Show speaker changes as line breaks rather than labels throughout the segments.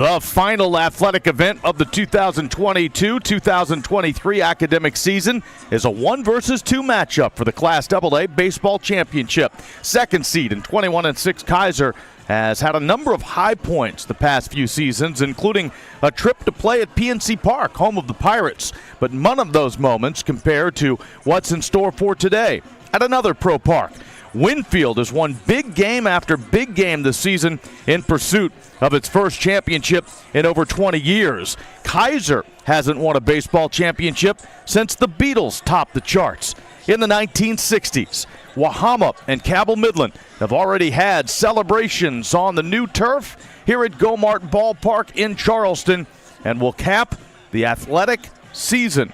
The final athletic event of the 2022-2023 academic season is a 1 versus 2 matchup for the Class AA Baseball Championship. Second seed in 21-6 Kaiser has had a number of high points the past few seasons, including a trip to play at PNC Park, home of the Pirates. But none of those moments compare to what's in store for today at another pro park. Winfield has won big game after big game this season in pursuit of its first championship in over 20 years. Kaiser hasn't won a baseball championship since the Beatles topped the charts in the 1960s. Wahama and Cabell Midland have already had celebrations on the new turf here at Gomart Ballpark in Charleston and will cap the athletic season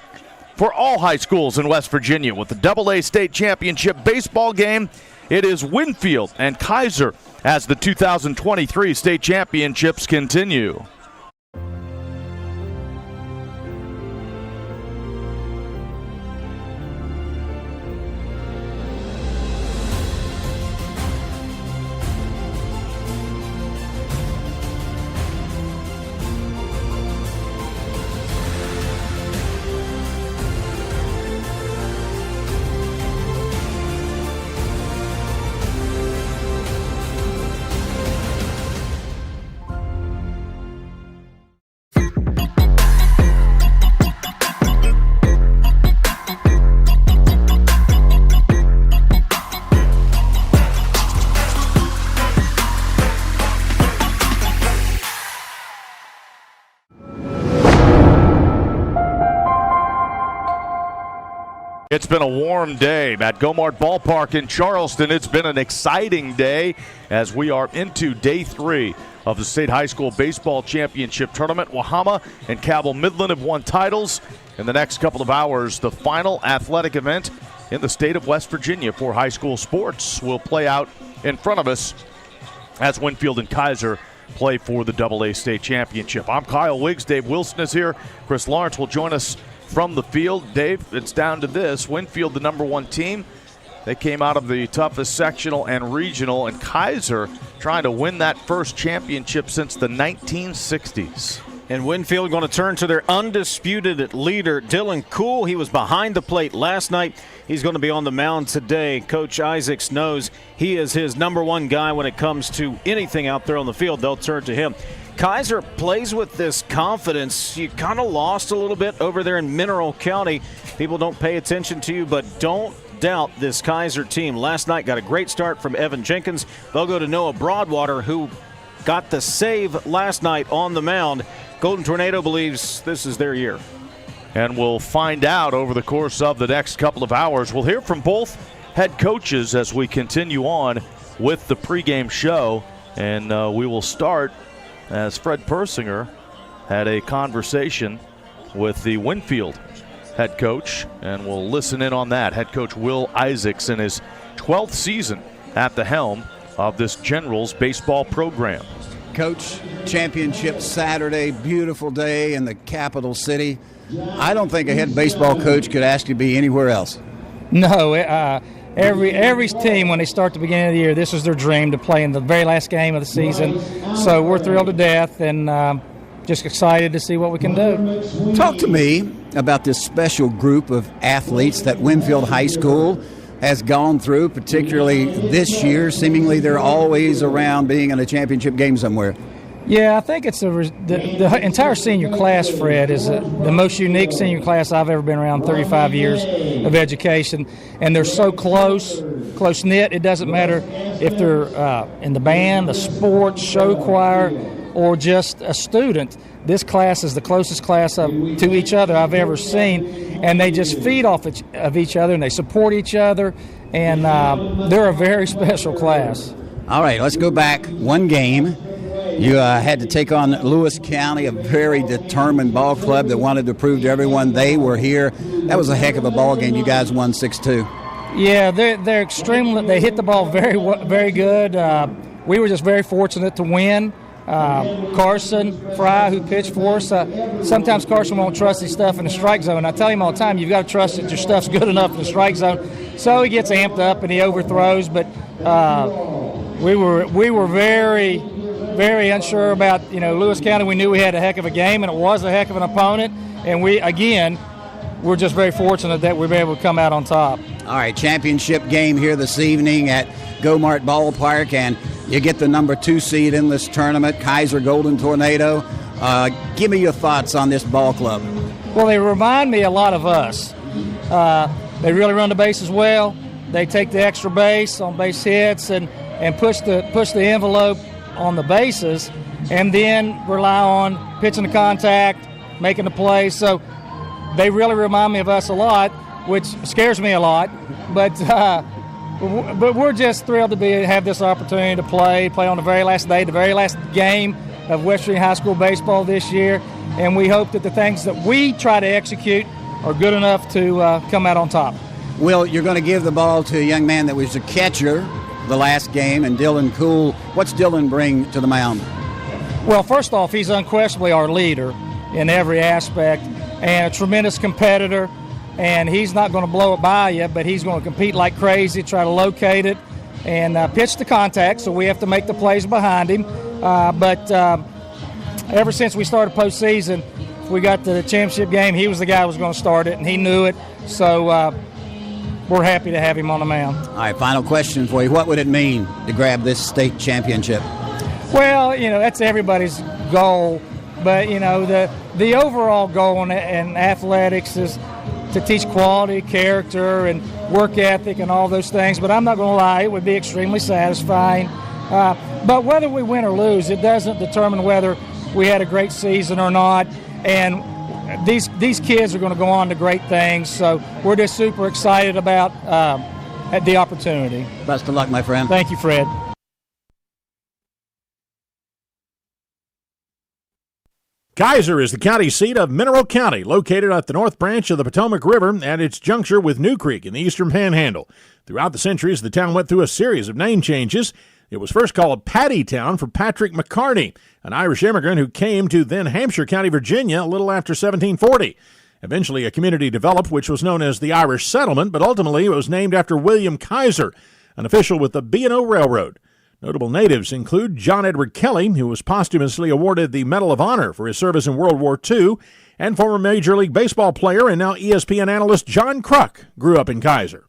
for all high schools in West Virginia with the AA State Championship baseball game. It is Winfield and Kaiser as the 2023 state championships continue. It's been a warm day at Gomart Ballpark in Charleston. It's been an exciting day as we are into day 3 of the State High School Baseball Championship Tournament. Wahama and Cabell Midland have won titles. In the next couple of hours, the final athletic event in the state of West Virginia for high school sports will play out in front of us as Winfield and Kaiser play for the AA State Championship. I'm Kyle Wiggs. Dave Wilson is here. Chris Lawrence will join us from the field. Dave, it's down to this. Winfield, the number 1 team. They came out of the toughest sectional and regional, and Kaiser trying to win that first championship since the 1960s.
And Winfield going to turn to their undisputed leader, Dylan Cool. He was behind the plate last night. He's going to be on the mound today. Coach Isaacs knows he is his number 1 guy when it comes to anything out there on the field. They'll turn to him. Kaiser plays with this confidence. You kind of lost a little bit over there in Mineral County. People don't pay attention to you, but don't doubt this Kaiser team. Last night got a great start from Evan Jenkins. They'll go to Noah Broadwater, who got the save last night on the mound. Golden Tornado believes this is their year.
And we'll find out over the course of the next couple of hours. We'll hear from both head coaches as we continue on with the pregame show. And we will start as Fred Persinger had a conversation with the Winfield head coach, and we'll listen in on that. Head coach Will Isaacs in his 12th season at the helm of this Generals baseball program.
Coach, championship Saturday, beautiful day in the capital city. I don't think a head baseball coach could ask you to be anywhere else.
No, every team, when they start the beginning of the year, this is their dream to play in the very last game of the season. So we're thrilled to death and just excited to see what we can do.
Talk to me about this special group of athletes that Winfield High School has gone through, particularly this year. Seemingly they're always around being in a championship game somewhere.
Yeah, I think it's the entire senior class, Fred, is the most unique senior class I've ever been around, 35 years of education. And they're so close-knit. It doesn't matter if they're in the band, the sports, show choir, or just a student. This class is the closest class to each other I've ever seen. And they just feed off of each other, and they support each other. And they're a very special class.
All right, let's go back one game. You had to take on Lewis County, a very determined ball club that wanted to prove to everyone they were here. That was a heck of a ball game. You guys won 6-2.
Yeah, they're extremely. They hit the ball very good. We were just very fortunate to win. Carson Fry, who pitched for us, sometimes Carson won't trust his stuff in the strike zone. I tell him all the time, you've got to trust that your stuff's good enough in the strike zone. So he gets amped up and he overthrows. But we were very very unsure about, Lewis County. We knew we had a heck of a game, and it was a heck of an opponent. And we're just very fortunate that we've been able to come out on top.
All right, championship game here this evening at Go-Mart Ballpark, and you get the number 2 seed in this tournament, Kaiser Golden Tornado. Give me your thoughts on this ball club.
Well, they remind me a lot of us. They really run the bases well. They take the extra base on base hits and push the envelope on the bases, and then rely on pitching the contact, making the play. So they really remind me of us a lot, which scares me a lot. But we're just thrilled to have this opportunity to play on the very last day, the very last game of West Virginia High School baseball this year. And we hope that the things that we try to execute are good enough to come out on top.
Will, you're going to give the ball to a young man that was a catcher the last game, and Dylan Cool. What's Dylan bring to the mound?
Well, first off, he's unquestionably our leader in every aspect and a tremendous competitor, and he's not going to blow it by you, but he's going to compete like crazy, try to locate it, and pitch the contact, so we have to make the plays behind him. But ever since we started postseason, we got to the championship game, he was the guy who was going to start it, and he knew it, so we're happy to have him on the mound.
All right, final question for you. What would it mean to grab this state championship?
Well, that's everybody's goal, but, the overall goal in athletics is to teach quality, character, and work ethic and all those things. But I'm not going to lie, it would be extremely satisfying. But whether we win or lose, it doesn't determine whether we had a great season or not. And these kids are going to go on to great things, so we're just super excited about the opportunity.
Best of luck, my friend.
Thank you, Fred.
Kaiser is the county seat of Mineral County, located at the north branch of the Potomac River at its juncture with New Creek in the eastern panhandle. Throughout the centuries, the town went through a series of name changes. It was first called Pattytown for Patrick McCarney, an Irish immigrant who came to then Hampshire County, Virginia, a little after 1740. Eventually, a community developed which was known as the Irish Settlement, but ultimately it was named after William Kaiser, an official with the B&O Railroad. Notable natives include John Edward Kelly, who was posthumously awarded the Medal of Honor for his service in World War II, and former Major League Baseball player and now ESPN analyst John Kruk grew up in Kaiser.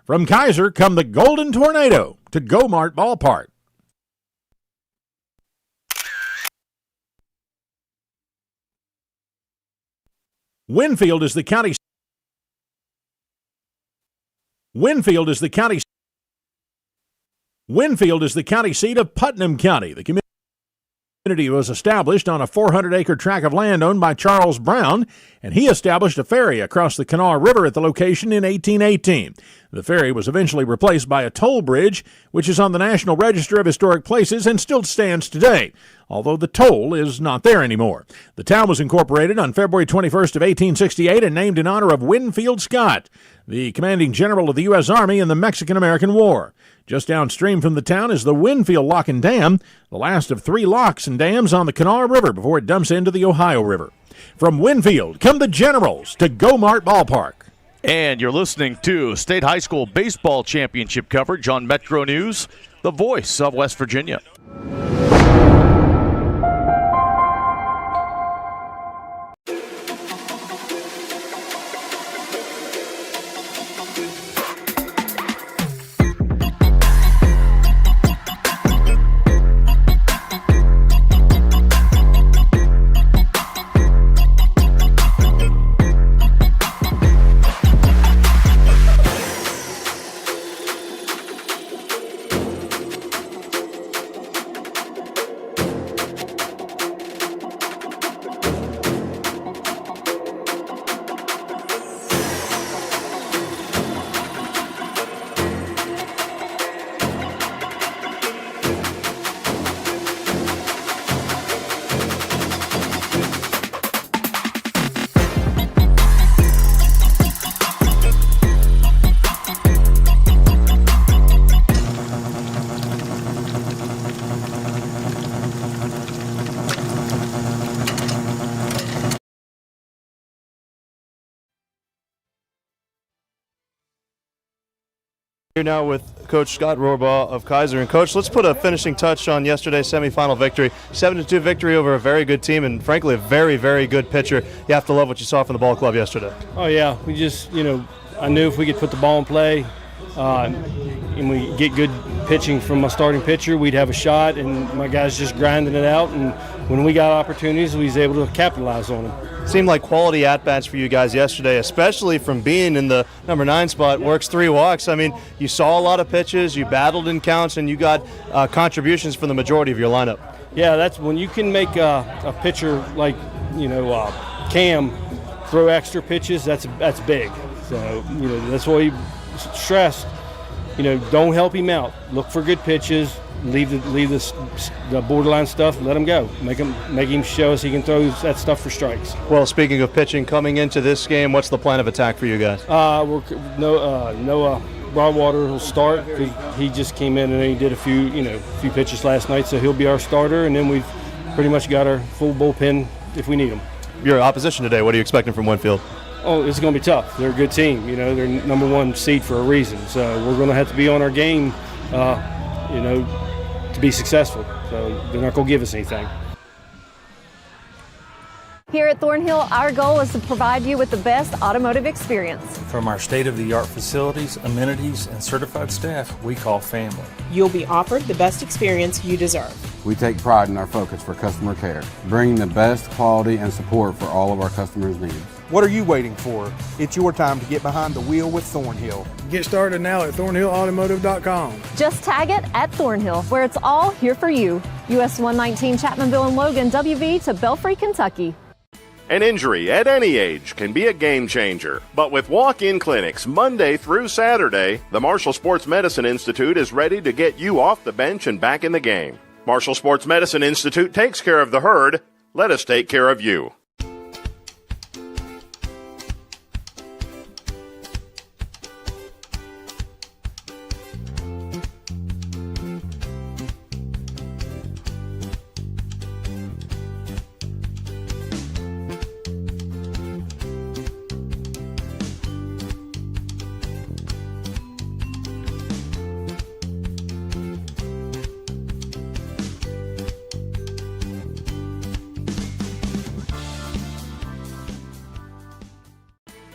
From Kaiser come the Golden Tornado to Go-Mart Ballpark. Winfield is the county seat of Putnam County. The community was established on a 400-acre tract of land owned by Charles Brown, and he established a ferry across the Kanawha River at the location in 1818. The ferry was eventually replaced by a toll bridge, which is on the National Register of Historic Places and still stands today, although the toll is not there anymore. The town was incorporated on February 21st of 1868 and named in honor of Winfield Scott, the commanding general of the U.S. Army in the Mexican-American War. Just downstream from the town is the Winfield Lock and Dam, the last of 3 locks and dams on the Kanawha River before it dumps into the Ohio River. From Winfield come the Generals to Go-Mart Ballpark.
And you're listening to State High School Baseball Championship coverage on Metro News, the voice of West Virginia.
Here now with Coach Scott Rohrbaugh of Kaiser. And Coach, let's put a finishing touch on yesterday's semifinal victory. 7-2 victory over a very good team and frankly a very, very good pitcher. You have to love what you saw from the ball club yesterday.
Oh yeah, we just, I knew if we could put the ball in play and we get good pitching from my starting pitcher, we'd have a shot, and my guys just grinding it out, and when we got opportunities, we was able to capitalize on them.
Seemed like quality at-bats for you guys yesterday, especially from being in the number 9 spot, works 3 walks. I mean, you saw a lot of pitches, you battled in counts, and you got contributions from the majority of your lineup.
Yeah, that's when you can make a pitcher like, Cam throw extra pitches, that's big. So, that's why he stressed, don't help him out. Look for good pitches. Leave the borderline stuff. Let him go. Make him show us he can throw that stuff for strikes.
Well, speaking of pitching, coming into this game, what's the plan of attack for you guys?
Noah Broadwater will start. He just came in and he did a few pitches last night, so he'll be our starter. And then we've pretty much got our full bullpen if we need them.
Your opposition today, what are you expecting from Winfield?
Oh, it's going to be tough. They're a good team. They're number 1 seed for a reason. So we're going to have to be on our game, to be successful. So they're not going to give us anything.
Here at Thornhill, our goal is to provide you with the best automotive experience.
From our state-of-the-art facilities, amenities, and certified staff we call family.
You'll be offered the best experience you deserve.
We take pride in our focus for customer care, bringing the best quality and support for all of our customers' needs.
What are you waiting for? It's your time to get behind the wheel with Thornhill. Get started now at thornhillautomotive.com.
Just tag it at Thornhill, where it's all here for you. US 119 Chapmanville and Logan, WV to Belfry, Kentucky.
An injury at any age can be a game changer, but with walk-in clinics Monday through Saturday, the Marshall Sports Medicine Institute is ready to get you off the bench and back in the game. Marshall Sports Medicine Institute takes care of the herd. Let us take care of you.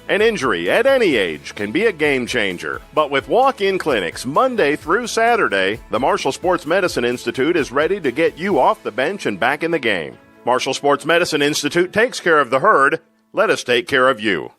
An injury at any age can be a game changer, but with walk-in clinics Monday through Saturday, the Marshall Sports Medicine Institute is ready to get you off the bench and back in the game. Marshall Sports Medicine Institute takes care of the herd. Let us take care of you.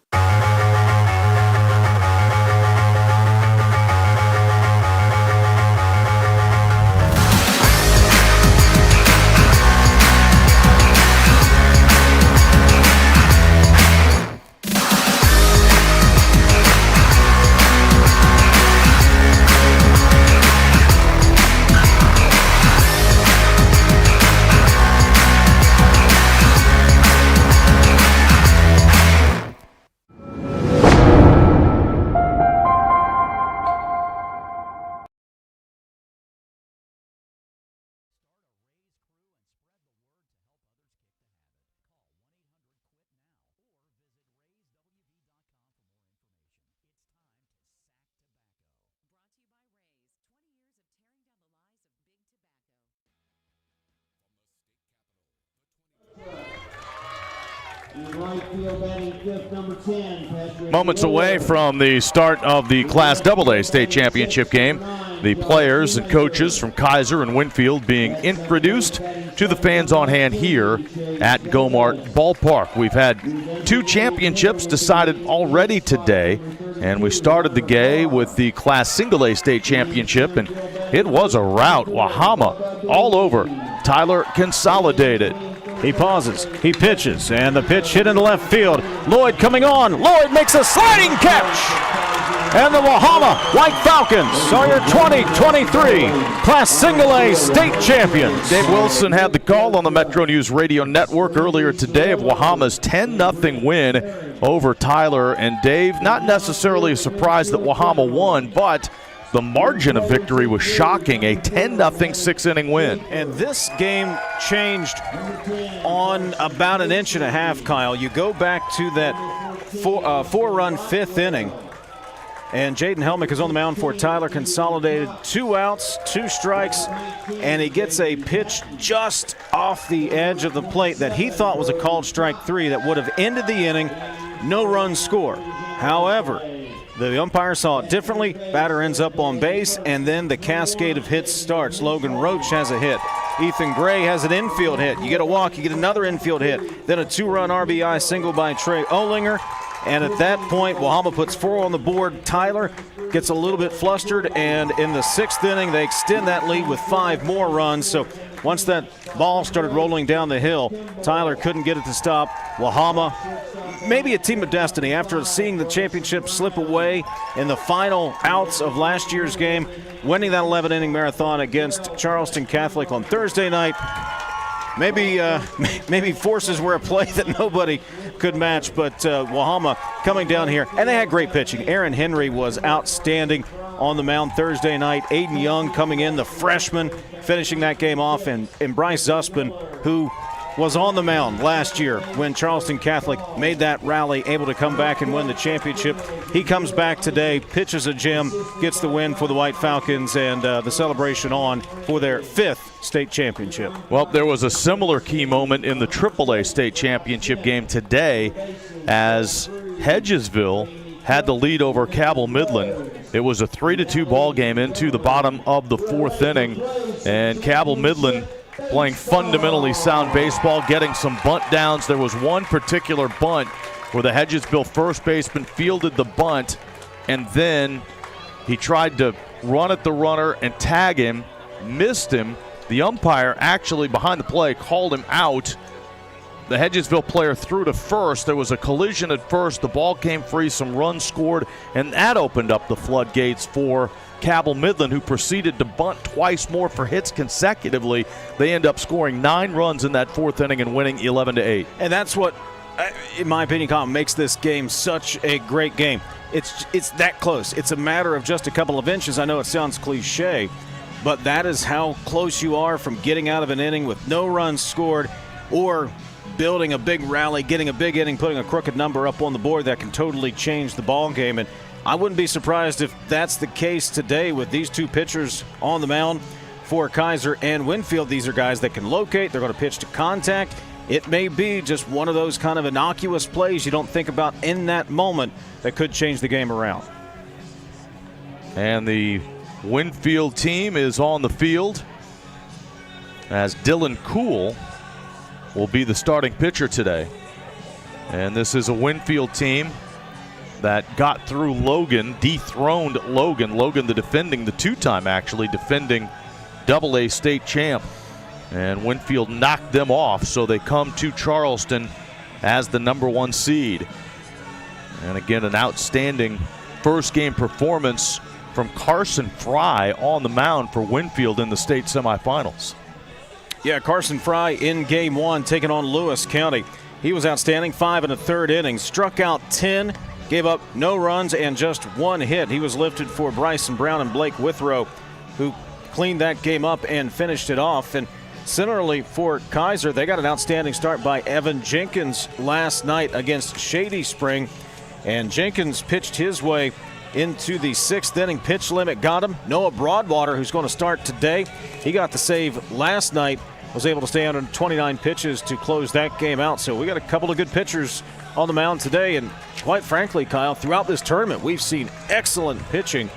Moments away from the start of the Class AA state championship game, the players and coaches from Kaiser and Winfield being introduced to the fans on hand here at Gomart Ballpark. We've had 2 championships decided already today, and we started the day with the Class Single A state championship, and it was a rout. Wahama all over. Tyler Consolidated.
He pauses, he pitches, and the pitch hit into left field. Lloyd coming on. Lloyd makes a sliding catch. And the Wahama White Falcons are your 2023 Class Single A state champions.
Dave Wilson had the call on the Metro News Radio Network earlier today of Wahama's 10-0 win over Tyler. And Dave, not necessarily a surprise that Wahama won, but the margin of victory was shocking, a 10-0 6-inning win.
And this game changed on about an inch and a half, Kyle. You go back to that four-run 5th inning, And Jaden Helmick is on the mound for Tyler. Consolidated 2 outs, 2 strikes, and he gets a pitch just off the edge of the plate that he thought was a called strike 3 that would have ended the inning. No run score. However, the umpire saw it differently. Batter ends up on base, and then the cascade of hits starts. Logan Roach has a hit. Ethan Gray has an infield hit. You get a walk, you get another infield hit. Then a 2-run RBI single by Trey Olinger. And at that point, Wahama puts 4 on the board. Tyler gets a little bit flustered, and in the 6th inning, they extend that lead with 5 more runs. So once that ball started rolling down the hill, Tyler couldn't get it to stop. Wahama, maybe a team of destiny after seeing the championship slip away in the final outs of last year's game, winning that 11-inning marathon against Charleston Catholic on Thursday night. Maybe forces were at play that nobody could match, but Wahama coming down here, and they had great pitching. Aaron Henry was outstanding on the mound Thursday night. Aiden Young coming in, the freshman, finishing that game off, and Bryce Zuspin, who was on the mound last year when Charleston Catholic made that rally, able to come back and win the championship. He comes back today, pitches a gem, gets the win for the White Falcons, and the celebration on for their 5th state championship.
Well, there was a similar key moment in the AAA state championship game today as Hedgesville had the lead over Cabell Midland. It was a 3-2 ball game into the bottom of the 4th inning, and Cabell Midland playing fundamentally sound baseball, getting some bunt downs. There was one particular bunt where the Hedgesville first baseman fielded the bunt, and then he tried to run at the runner and tag him, missed him. The umpire actually behind the play called him out. The Hedgesville player threw to first. There was a collision at first. The ball came free, some runs scored, and that opened up the floodgates for Cabell Midland, who proceeded to bunt twice more for hits consecutively. They end up scoring 9 runs in that 4th inning and winning 11-8.
And that's what, in my opinion, Colin, makes this game such a great game. It's that close. It's a matter of just a couple of inches. I know it sounds cliche, but that is how close you are from getting out of an inning with no runs scored or building a big rally, getting a big inning, putting a crooked number up on the board that can totally change the ball game. And I wouldn't be surprised if that's the case today with these 2 pitchers on the mound for Kaiser and Winfield. These are guys that can locate. They're going to pitch to contact. It may be just one of those kind of innocuous plays you don't think about in that moment that could change the game around.
And the Winfield team is on the field as Dylan Cool will be the starting pitcher today. And this is a Winfield team that got through Logan, dethroned Logan. Logan, the 2-time actually defending AA state champ. And Winfield knocked them off, so they come to Charleston as the number 1 seed. And again, an outstanding first game performance from Carson Fry on the mound for Winfield in the state semifinals.
Yeah, Carson Fry in game 1 taking on Lewis County. He was outstanding, 5 1/3 innings, struck out 10, gave up no runs and just 1 hit. He was lifted for Bryson Brown and Blake Withrow, who cleaned that game up and finished it off. And similarly for Kaiser, they got an outstanding start by Evan Jenkins last night against Shady Spring. And Jenkins pitched his way into the 6th inning. Pitch limit got him. Noah Broadwater, who's going to start today, he got the save last night, was able to stay under 29 pitches to close that game out. So we got a couple of good pitchers on the mound today. And quite frankly, Kyle, throughout this tournament, we've seen excellent pitching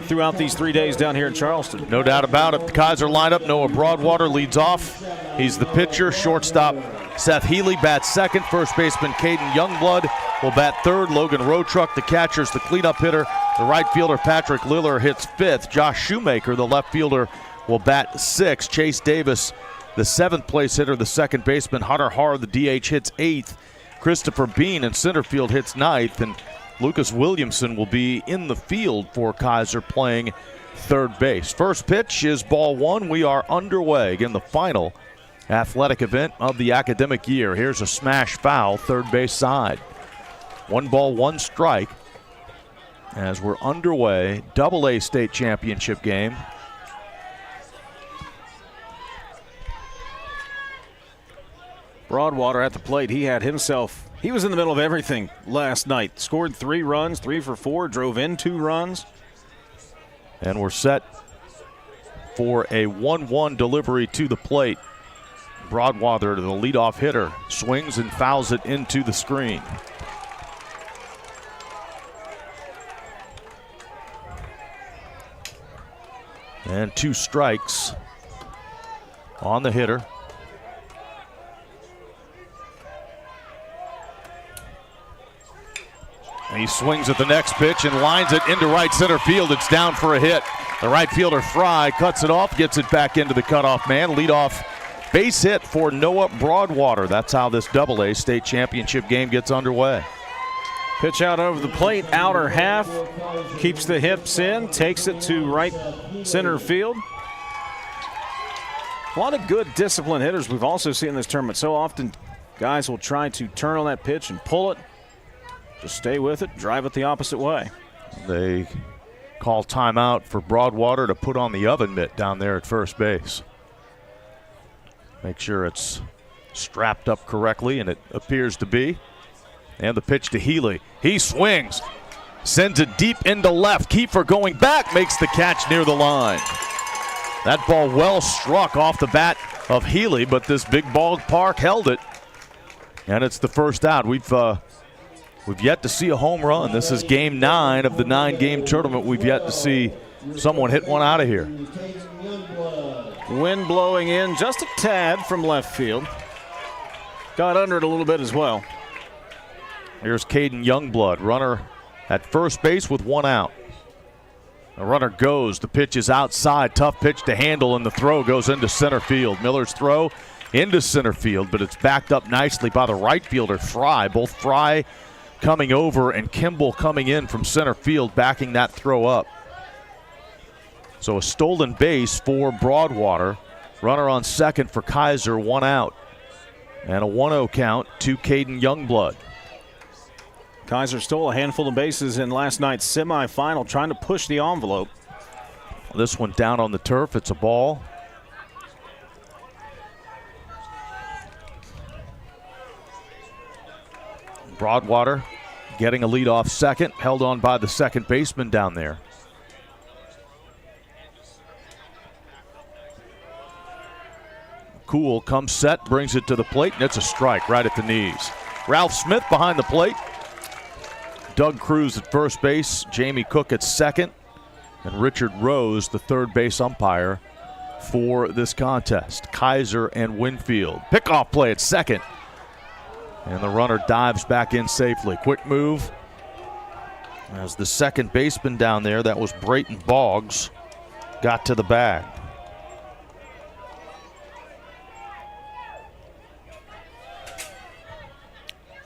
throughout these 3 days down here in Charleston.
No doubt about it. The Kaiser lineup, Noah Broadwater leads off. He's the pitcher. Shortstop Seth Healy bats second. First baseman Caden Youngblood will bat third. Logan Rotruck, the catcher's the cleanup hitter. The right fielder Patrick Liller hits fifth. Josh Shoemaker, the left fielder, will bat sixth. Chase Davis, the 7th place hitter, the second baseman. Hunter Harr, the DH, hits 8th. Christopher Bean in center field hits 9th. And Lucas Williamson will be in the field for Kaiser playing third base. First pitch is ball 1. We are underway. Again, the final athletic event of the academic year. Here's a smash foul, third base side. 1 ball, 1 strike as we're underway. AA state championship game.
Broadwater at the plate. He had himself He was in the middle of everything last night. Scored 3 runs, 3 for 4, drove in 2 runs.
And we're set for a 1-1 delivery to the plate. Broadwater, the leadoff hitter, swings and fouls it into the screen. And 2 strikes on the hitter. And he swings at the next pitch and lines it into right center field. It's down for a hit. The right fielder, Fry, cuts it off, gets it back into the cutoff man. Leadoff base hit for Noah Broadwater. That's how this Double-A state championship game gets underway.
Pitch out over the plate, outer half, keeps the hips in, takes it to right center field. A lot of good disciplined hitters we've also seen in this tournament. So often guys will try to turn on that pitch and pull it. Just stay with it, drive it the opposite way.
They call timeout for Broadwater to put on the oven mitt down there at first base. Make sure it's strapped up correctly, and it appears to be. And the pitch to Healy. He swings, sends it deep into left. Kiefer going back, makes the catch near the line. That ball well struck off the bat of Healy, but this big ballpark held it. And it's the first out. We've yet to see a home run. This is game 9 of the 9-game tournament. We've yet to see someone hit one out of here.
Wind blowing in just a tad from left field. Got under it a little bit as well.
Here's Caden Youngblood, runner at first base with 1 out. The runner goes. The pitch is outside. Tough pitch to handle, and the throw goes into center field. Miller's throw into center field, but it's backed up nicely by the right fielder, Fry. Both Fry coming over and Kimball coming in from center field, backing that throw up. So a stolen base for Broadwater. Runner on second for Kaiser, 1 out. And a 1-0 count to Caden Youngblood.
Kaiser stole a handful of bases in last night's semifinal, trying to push the envelope.
This one down on the turf. It's a ball. Broadwater getting a lead off second, held on by the second baseman down there. Cool comes set, brings it to the plate, and it's a strike right at the knees. Ralph Smith behind the plate. Doug Cruz at first base, Jamie Cook at second, and Richard Rose, the third base umpire for this contest. Kaiser and Winfield. Pickoff play at second. And the runner dives back in safely. Quick move. As the second baseman down there, that was Brayton Boggs, got to the bag.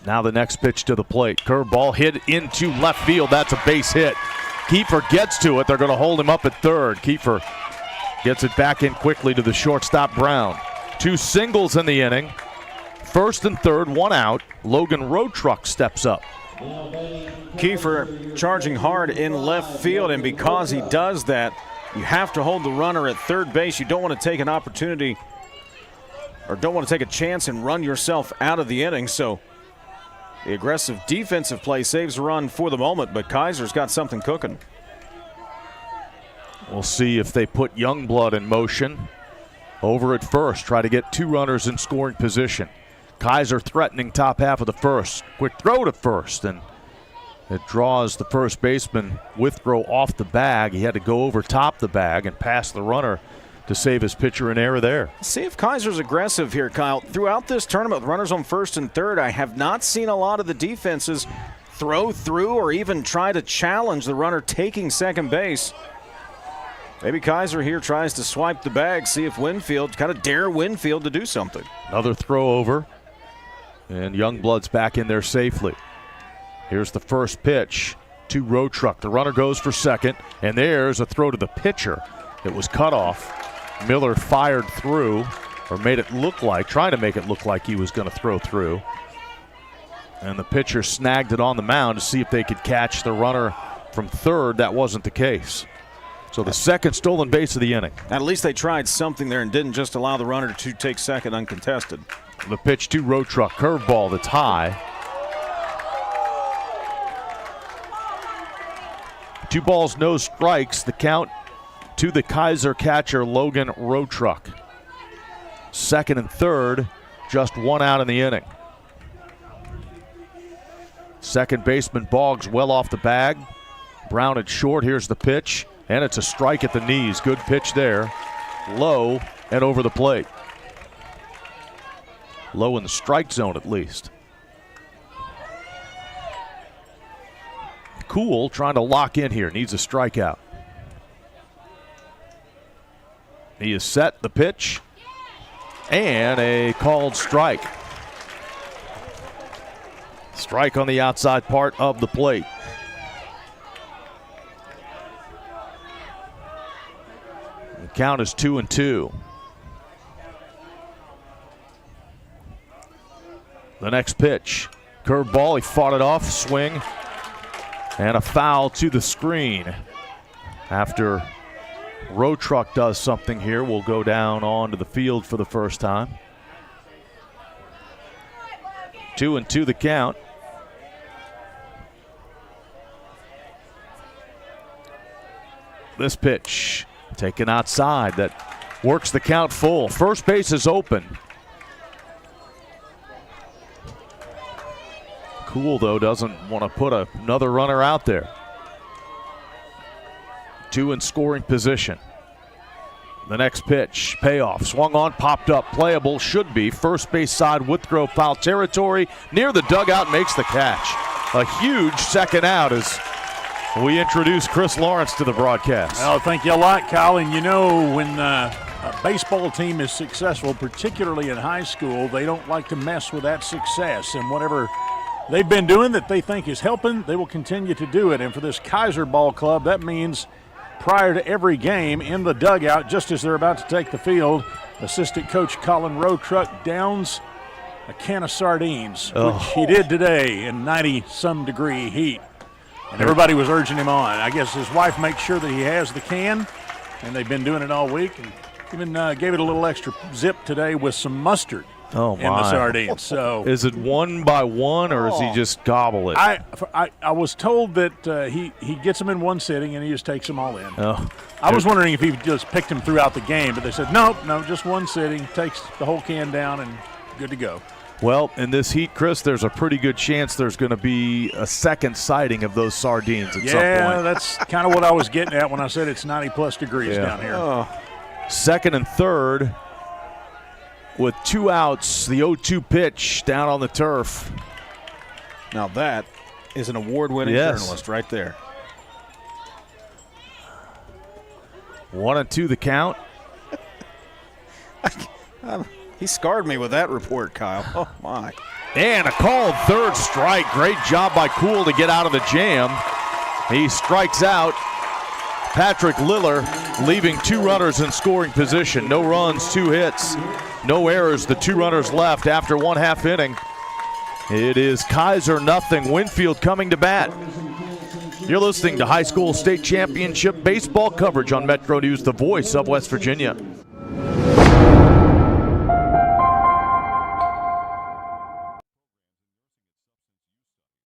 Now the next pitch to the plate. Curveball hit into left field. That's a base hit. Kiefer gets to it. They're going to hold him up at third. Kiefer gets it back in quickly to the shortstop, Brown. 2 singles in the inning. First and third, 1 out. Logan Road Truck steps up.
Kiefer charging hard in left field, and because he does that, you have to hold the runner at third base. You don't want to take an opportunity or don't want to take a chance and run yourself out of the inning. So the aggressive defensive play saves a run for the moment, but Kaiser's got something cooking.
We'll see if they put Youngblood in motion over at first, try to get 2 runners in scoring position. Kaiser threatening top half of the first. Quick throw to first, and it draws the first baseman Withrow off the bag. He had to go over top the bag and pass the runner to save his pitcher an error there.
See if Kaiser's aggressive here, Kyle. Throughout this tournament, with runners on first and third, I have not seen a lot of the defenses throw through or even try to challenge the runner taking second base. Maybe Kaiser here tries to swipe the bag, see if Winfield, kind of dare Winfield to do something.
Another throw over, and Youngblood's back in there safely. Here's the first pitch to Road Truck. The runner goes for second, and there's a throw to the pitcher. It was cut off. Miller fired through, or made it look like, trying to make it look like he was going to throw through. And the pitcher snagged it on the mound to see if they could catch the runner from third. That wasn't the case. So the second stolen base of the inning.
At least they tried something there and didn't just allow the runner to take second uncontested.
The pitch to Road Truck. Curveball that's high. 2 balls, no strikes. The count to the Kaiser catcher, Logan Rotruck. Second and third, just 1 out in the inning. Second baseman Boggs well off the bag. Brown at short. Here's the pitch, and it's a strike at the knees. Good pitch there. Low and over the plate. Low in the strike zone at least. Cool trying to lock in here. Needs a strikeout. He is set. The pitch. And a called strike. Strike on the outside part of the plate. The count is 2-2. The next pitch. Curveball. He fought it off. Swing. And a foul to the screen. After Rotruck does something here, we'll go down onto the field for the first time. 2-2 the count. This pitch taken outside that works the count full. First base is open. Cool, though, doesn't want to put another runner out there. 2 in scoring position. The next pitch, payoff, swung on, popped up, playable, should be. First base side, Withrow foul territory. Near the dugout, makes the catch. A huge second out as we introduce Chris Lawrence to the broadcast.
Oh, thank you a lot, Kyle. And you know, when a baseball team is successful, particularly in high school, they don't like to mess with that success. And whatever they've been doing that they think is helping, they will continue to do it. And for this Kaiser Ball Club, that means prior to every game in the dugout, just as they're about to take the field, assistant coach Colin Rotruck downs a can of sardines, which he did today in 90-some degree heat. And everybody was urging him on. I guess his wife makes sure that he has the can, and they've been doing it all week. And even gave it a little extra zip today with some mustard.
Oh, my.
In the sardines. So
is it one by one, or is he just gobble it?
I was told that he gets them in one sitting and he just takes them all in.
Oh.
I was wondering if he just picked them throughout the game, but they said no, just one sitting, takes the whole can down and good to go.
Well, in this heat, Chris, there's a pretty good chance there's going to be a second sighting of those sardines at some point.
Yeah, that's kind of what I was getting at when I said it's 90-plus degrees down here.
Oh. Second and third. With 2 outs, the 0-2 pitch down on the turf.
Now that is an award-winning journalist right there.
1-2 the count.
He scarred me with that report, Kyle. Oh, my.
And a called third strike. Great job by Cool to get out of the jam. He strikes out. Patrick Liller leaving 2 runners in scoring position. No runs, 2 hits. No errors, the 2 runners left after 1/2 inning. It is Kaiser nothing. Winfield coming to bat. You're listening to high school state championship baseball coverage on Metro News, the voice of West Virginia.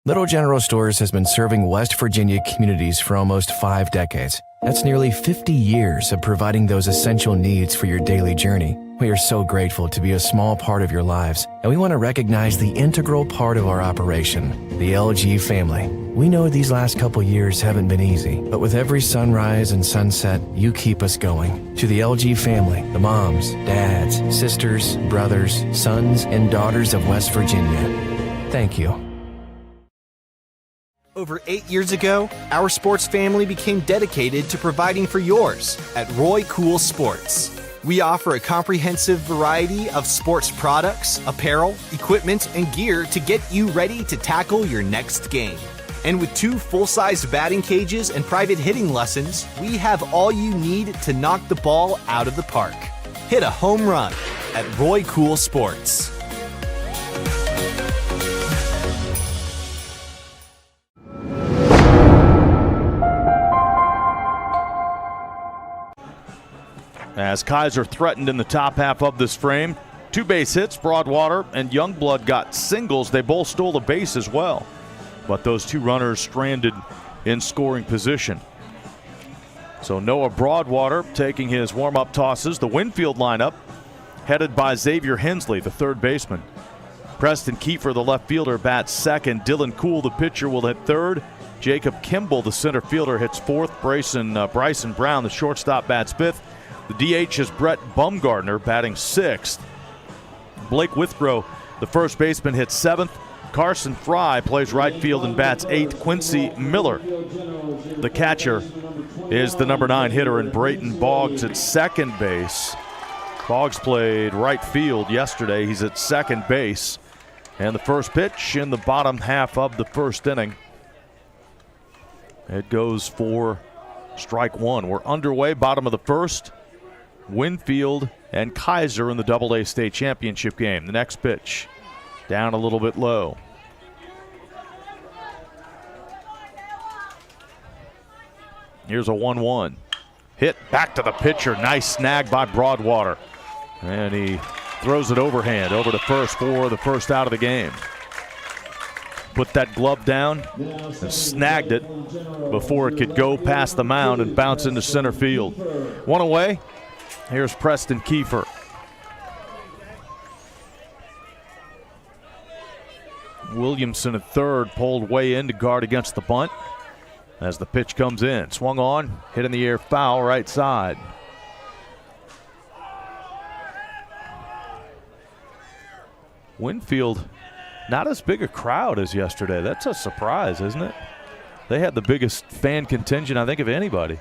Little General Stores has been serving West Virginia communities for almost 5 decades. That's nearly 50 years of providing those essential needs for your daily journey. We are so grateful to be a small part of your lives, and we want to recognize the integral part of our operation, the LG family. We know these last couple years haven't been easy, but with every sunrise and sunset, you keep us going. To the LG family, the moms, dads, sisters, brothers, sons, and daughters of West Virginia, thank you.
Over 8 years ago, our sports family became dedicated to providing for yours at Roy Cool Sports. We offer a comprehensive variety of sports products, apparel, equipment, and gear to get you ready to tackle your next game. And with 2 full-sized batting cages and private hitting lessons, we have all you need to knock the ball out of the park. Hit a home run at Roy Cool Sports.
As Kaiser threatened in the top half of this frame, 2 base hits, Broadwater and Youngblood got singles. They both stole the base as well. But those 2 runners stranded in scoring position. So Noah Broadwater taking his warm-up tosses. The Winfield lineup headed by Xavier Hensley, the third baseman. Preston Kiefer, the left fielder, bats second. Dylan Cool, the pitcher, will hit third. Jacob Kimball, the center fielder, hits fourth. Bryson Brown, the shortstop, bats fifth. The DH is Brett Bumgardner, batting sixth. Blake Withrow, the first baseman, hits seventh. Carson Fry plays right field and bats eighth. Quincy Miller, the catcher, is the number 9 hitter, and Brayton Boggs at second base. Boggs played right field yesterday. He's at second base. And the first pitch in the bottom half of the first inning. It goes for strike one. We're underway, bottom of the first. Winfield and Kaiser in the Double-A state championship game. The next pitch down a little bit low. Here's a 1-1. Hit back to the pitcher. Nice snag by Broadwater. And he throws it overhand over to first for the first out of the game. Put that glove down and snagged it before it could go past the mound and bounce into center field. One away. Here's Preston Kiefer. Williamson at third, pulled way in to guard against the bunt as the pitch comes in. Swung on, hit in the air, foul right side. Winfield, not as big a crowd as yesterday. That's a surprise, isn't it? They had the biggest fan contingent, I think, of anybody.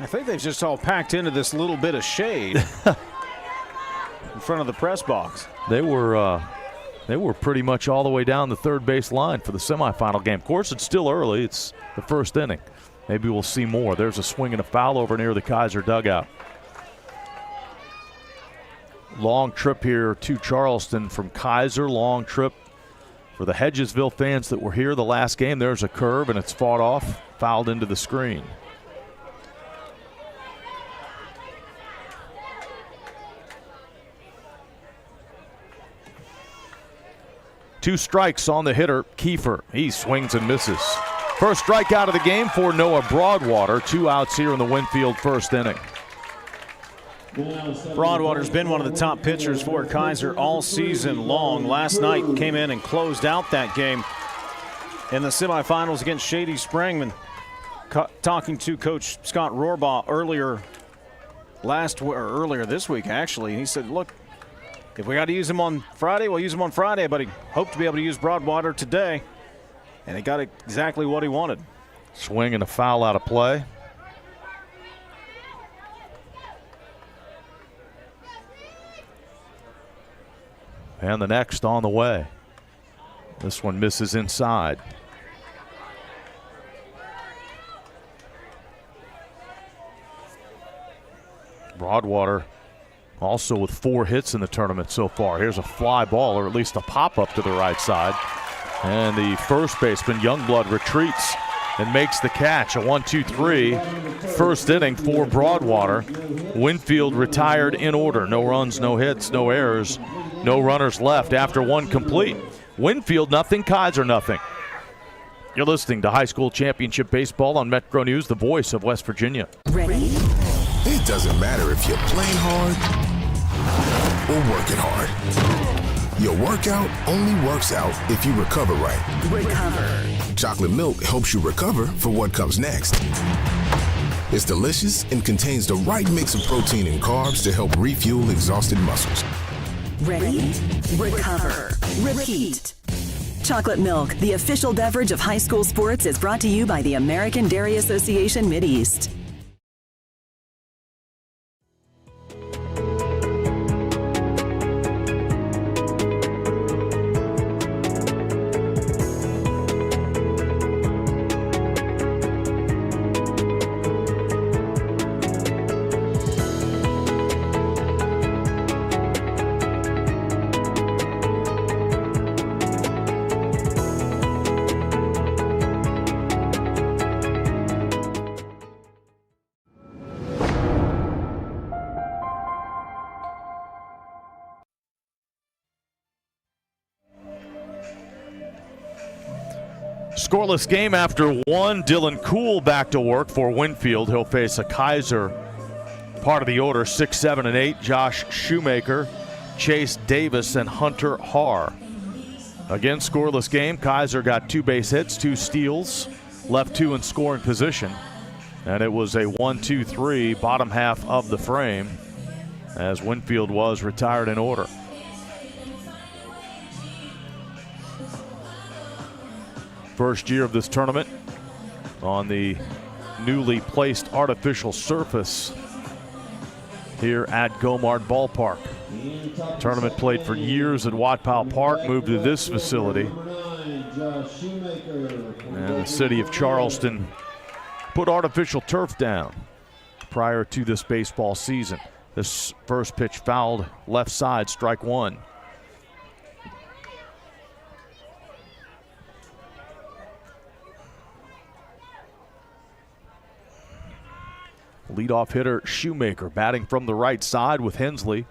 I think they've just all packed into this little bit of shade in front of the press box.
They were pretty much all the way down the third base line for the semifinal game. Of course, it's still early. It's the first inning. Maybe we'll see more. There's a swing and a foul over near the Kaiser dugout. Long trip here to Charleston from Kaiser. Long trip for the Hedgesville fans that were here the last game. There's a curve, and it's fought off, fouled into the screen. Two strikes on the hitter, Kiefer. He swings and misses. First strikeout of the game for Noah Broadwater. 2 outs here in the Winfield first inning.
Broadwater's been one of the top pitchers for Kaiser all season long. Last night came in and closed out that game in the semifinals against Shady Spring. Talking to Coach Scott Rohrbaugh earlier this week, actually, he said, look, if we got to use him on Friday, we'll use him on Friday, but he hoped to be able to use Broadwater today, and he got exactly what he wanted.
Swing and a foul out of play. And the next on the way. This one misses inside. Broadwater also with 4 hits in the tournament so far. Here's a fly ball, or at least a pop-up to the right side. And the first baseman, Youngblood, retreats and makes the catch. A 1-2-3 first inning for Broadwater. Winfield retired in order. No runs, no hits, no errors, no runners left after one complete. Winfield nothing, Kaiser nothing. You're listening to High School Championship Baseball on Metro News, the voice of West Virginia.
Ready? It doesn't matter if you're playing hard or working hard. Your workout only works out if you recover right. Recover. Chocolate milk helps you recover for what comes next. It's delicious and contains the right mix of protein and carbs to help refuel exhausted muscles.
Ready? Recover. Repeat. Chocolate milk, the official beverage of high school sports, is brought to you by the American Dairy Association Mideast.
Scoreless game after one. Dylan Cool back to work for Winfield. He'll face a Kaiser part of the order, 6, 7, and 8. Josh Shoemaker, Chase Davis, and Hunter Haar. Again, scoreless game. Kaiser got 2 base hits, 2 steals, left 2 in scoring position. And it was a 1-2-3 bottom half of the frame as Winfield was retired in order. First year of this tournament on the newly placed artificial surface here at Gomard Ballpark. Tournament played for years at Watt-Powell Park, moved to this facility. And the city of Charleston put artificial turf down prior to this baseball season. This first pitch fouled left side, strike 1. Leadoff hitter Shoemaker batting from the right side with Hensley.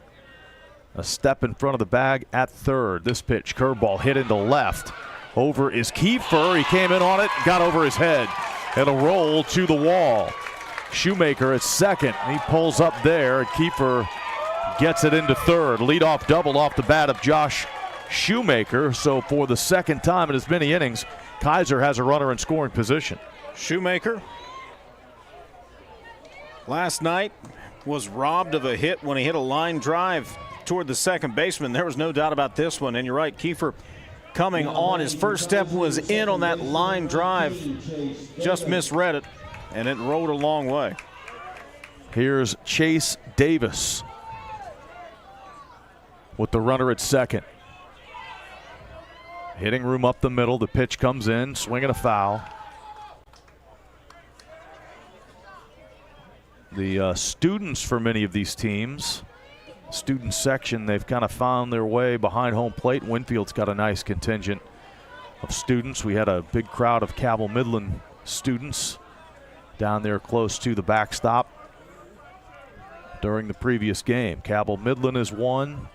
A step in front of the bag at third. This pitch, curveball hit into left. Over is Kiefer. He came in on it, got over his head. It'll roll to the wall. Shoemaker at second. He pulls up there. Kiefer gets it into third. Leadoff double off the bat of Josh Shoemaker. So for the second time in as many innings, Kaiser has a runner in scoring position.
Shoemaker last night was robbed of a hit when he hit a line drive toward the second baseman. There was no doubt about this one. And you're right, Kiefer coming on. His first step was in on that line drive. Just misread it, and it rolled a long way.
Here's Chase Davis with the runner at second. Hitting room up the middle. The pitch comes in, swinging a foul. The students for many of these teams, student section, they've kind of found their way behind home plate. Winfield's got a nice contingent of students. We had a big crowd of Cabell Midland students down there close to the backstop during the previous game. Cabell Midland is 1,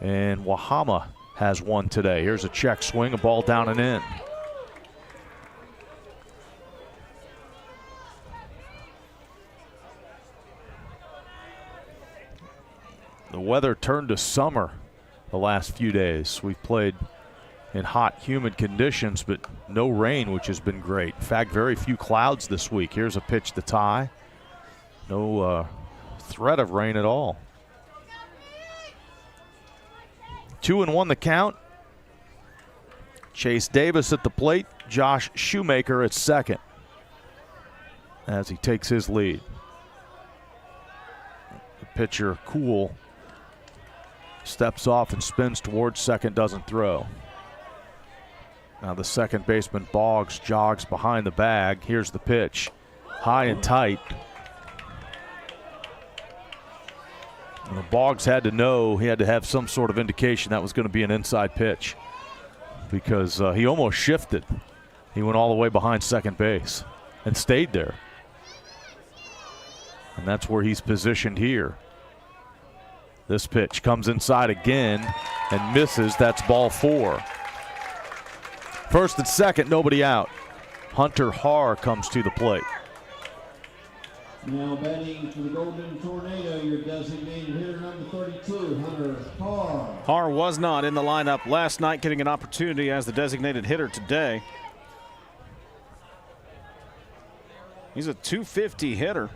and Wahama has 1 today. Here's a check swing, a ball down and in. The weather turned to summer the last few days. We've played in hot, humid conditions, but no rain, which has been great. In fact, very few clouds this week. Here's a pitch to tie. No threat of rain at all. 2-1 the count. Chase Davis at the plate. Josh Shoemaker at second as he takes his lead. The pitcher, Cool, steps off and spins towards second, doesn't throw. Now the second baseman, Boggs, jogs behind the bag. Here's the pitch. High and tight. And Boggs had to know, he had to have some sort of indication that was going to be an inside pitch because he almost shifted. He went all the way behind second base and stayed there. And that's where he's positioned here. This pitch comes inside again and misses. That's ball 4. First and second, nobody out. Hunter Haar comes to the plate.
Now batting for the Golden Tornado, your designated hitter number 32, Hunter Haar.
Haar was not in the lineup last night, getting an opportunity as the designated hitter today. He's a .250 hitter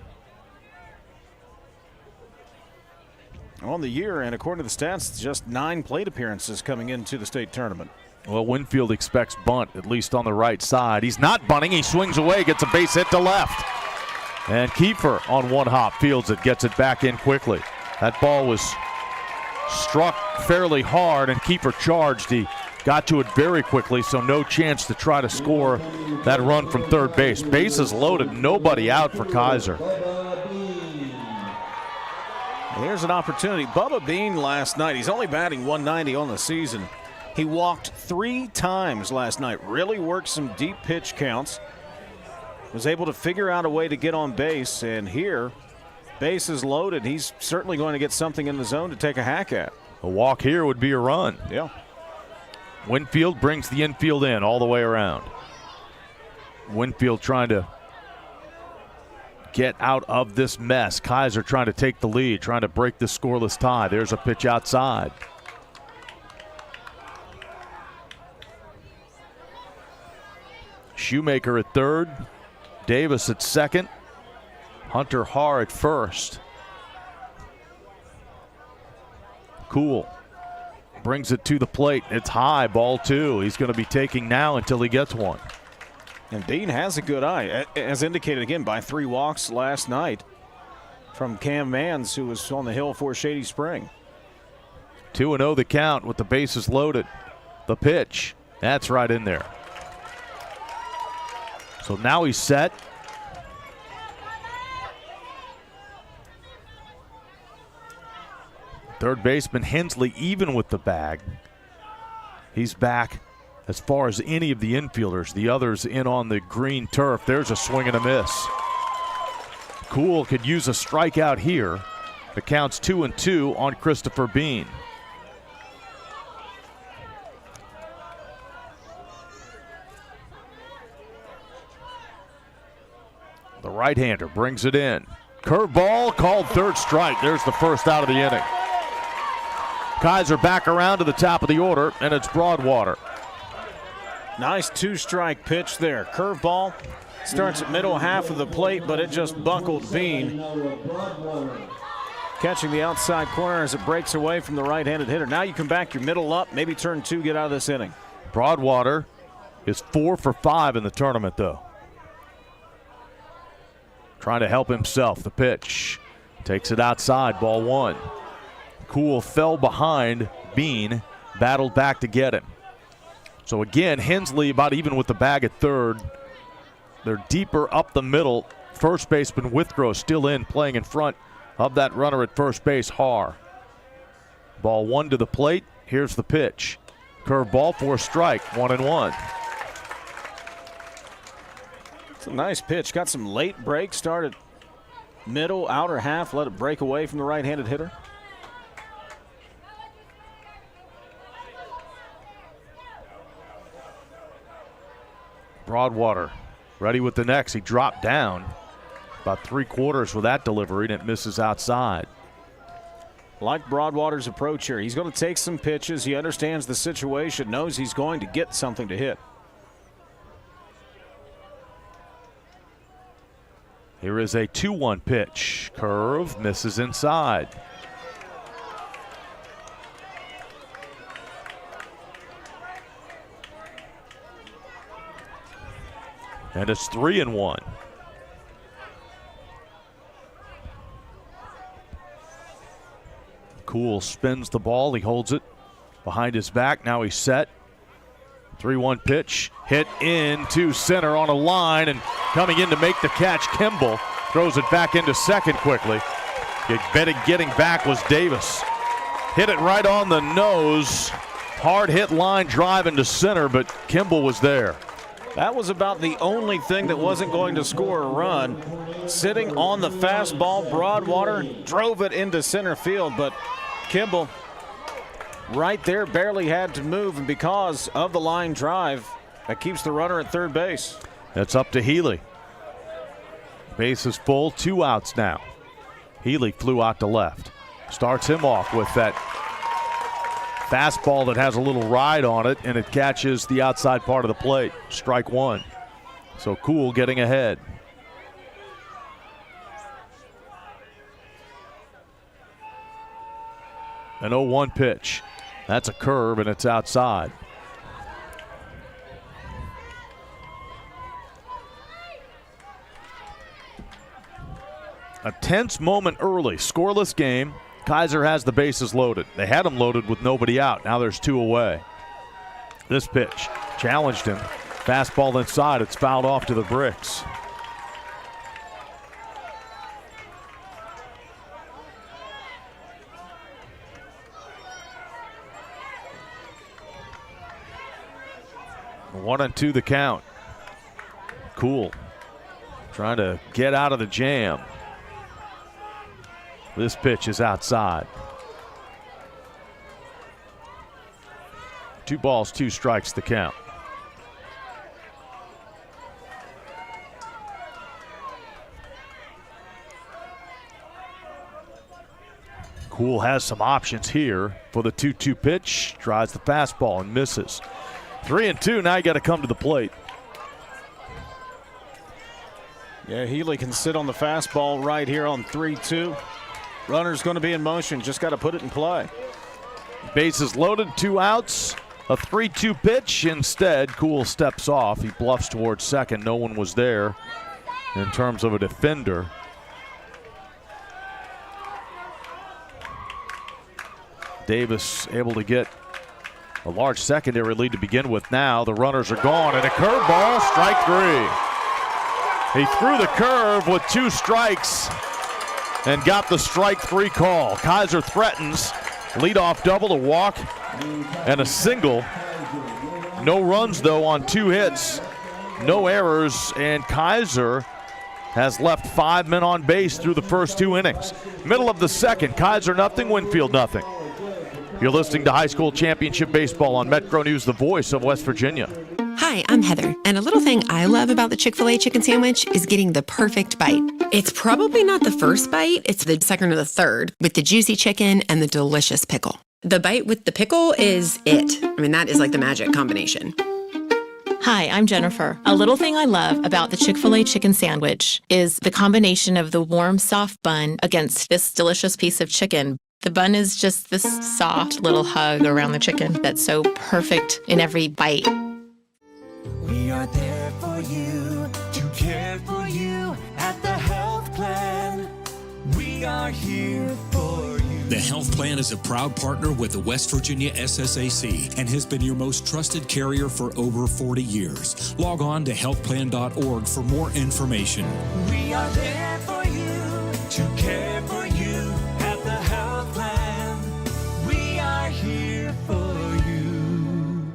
on the year, and according to the stats, just 9 plate appearances coming into the state tournament.
Well, Winfield expects bunt, at least on the right side. He's not bunting. He swings away, gets a base hit to left. And Kiefer on one hop fields it, gets it back in quickly. That ball was struck fairly hard, and Kiefer charged. He got to it very quickly, so no chance to try to score that run from third base. Bases loaded, nobody out for Kaiser.
Here's an opportunity. Bubba Bean last night, he's only batting .190 on the season. He walked 3 times last night, really worked some deep pitch counts. Was able to figure out a way to get on base, and here, bases loaded. He's certainly going to get something in the zone to take a hack at.
A walk here would be a run.
Yeah.
Winfield brings the infield in all the way around. Winfield trying to get out of this mess. Kaiser trying to take the lead, trying to break this scoreless tie. There's a pitch outside. Shoemaker at third, Davis at second, Hunter Haar at first. Cool brings it to the plate. It's high, ball two. He's going to be taking now until he gets one.
And Dean has a good eye, as indicated again by 3 walks last night from Cam Mans, who was on the hill for Shady Spring.
2-0 the count with the bases loaded. The pitch, that's right in there. So now he's set. Third baseman Hensley even with the bag. He's back as far as any of the infielders. The others in on the green turf. There's a swing and a miss. Cool could use a strikeout here. The count's 2-2 on Christopher Bean. The right-hander brings it in. Curveball called third strike. There's the first out of the inning. Kaiser back around to the top of the order, and it's Broadwater.
Nice 2-strike pitch there. Curveball starts at middle half of the plate, but it just buckled Bean. Catching the outside corner as it breaks away from the right-handed hitter. Now you come back, your middle up, maybe turn 2, get out of this inning.
Broadwater is 4 for 5 in the tournament, though. Trying to help himself. The pitch takes it outside, ball 1. Cool fell behind Bean, battled back to get him. So again, Hensley about even with the bag at third. They're deeper up the middle. First baseman Withrow still in, playing in front of that runner at first base, Haar. Ball 1 to the plate. Here's the pitch. Curveball for a strike, 1-1.
It's a nice pitch. Got some late break. Started middle, outer half. Let it break away from the right-handed hitter.
Broadwater ready with the next. He dropped down about 3/4 with that delivery, and it misses outside.
Like Broadwater's approach here. He's going to take some pitches. He understands the situation, knows he's going to get something to hit.
Here is a 2-1 pitch. Curve, misses inside. And it's 3-1. Cool spins the ball. He holds it behind his back. Now he's set. 3-1 pitch. Hit into center on a line, and coming in to make the catch, Kimball throws it back into second quickly. Getting back was Davis. Hit it right on the nose. Hard hit line drive into center, but Kimball was there.
That was about the only thing that wasn't going to score a run. Sitting on the fastball, Broadwater drove it into center field, but Kimball right there barely had to move, and because of the line drive, that keeps the runner at third base.
That's up to Healy. Base is full, 2 outs now. Healy flew out to left. Starts him off with that fastball that has a little ride on it, and it catches the outside part of the plate. Strike 1. So Cool getting ahead. An 0-1 pitch. That's a curve, and it's outside. A tense moment early. Scoreless game. Kaiser has the bases loaded. They had them loaded with nobody out. Now there's 2 away. This pitch challenged him. Fastball inside. It's fouled off to the bricks. One and 2 the count. Cool. Trying to get out of the jam. This pitch is outside. 2 balls, 2 strikes the count. Cool has some options here for the 2-2 pitch. Tries the fastball and misses. 3-2, now you got to come to the plate.
Yeah, Healy can sit on the fastball right here on 3-2. Runner's going to be in motion, just got to put it in play.
Bases loaded, 2 outs, a 3-2 pitch. Instead, Cool steps off. He bluffs towards second. No one was there in terms of a defender. Davis able to get a large secondary lead to begin with. Now the runners are gone, and a curveball, strike 3. He threw the curve with 2 strikes and got the strike 3 call. Kaiser threatens, leadoff double, a walk, and a single. No runs, though, on 2 hits. No errors, and Kaiser has left 5 men on base through the first 2 innings. Middle of the second, Kaiser nothing, Winfield nothing. You're listening to High School Championship Baseball on Metro News, the voice of West Virginia.
Hi, I'm Heather, and a little thing I love about the Chick-fil-A chicken sandwich is getting the perfect bite. It's probably not the first bite, it's the second or the third, with the juicy chicken and the delicious pickle. The bite with the pickle is it. I mean, that is like the magic combination.
Hi, I'm Jennifer. A little thing I love about the Chick-fil-A chicken sandwich is the combination of the warm, soft bun against this delicious piece of chicken. The bun is just this soft little hug around the chicken that's so perfect in every bite.
We are there for you, to care for you at the health plan. We are here for you.
The health plan is a proud partner with the West Virginia SSAC and has been your most trusted carrier for over 40 years. Log on to healthplan.org for more information.
We are there for you, to care for you at the health plan. We are here for you.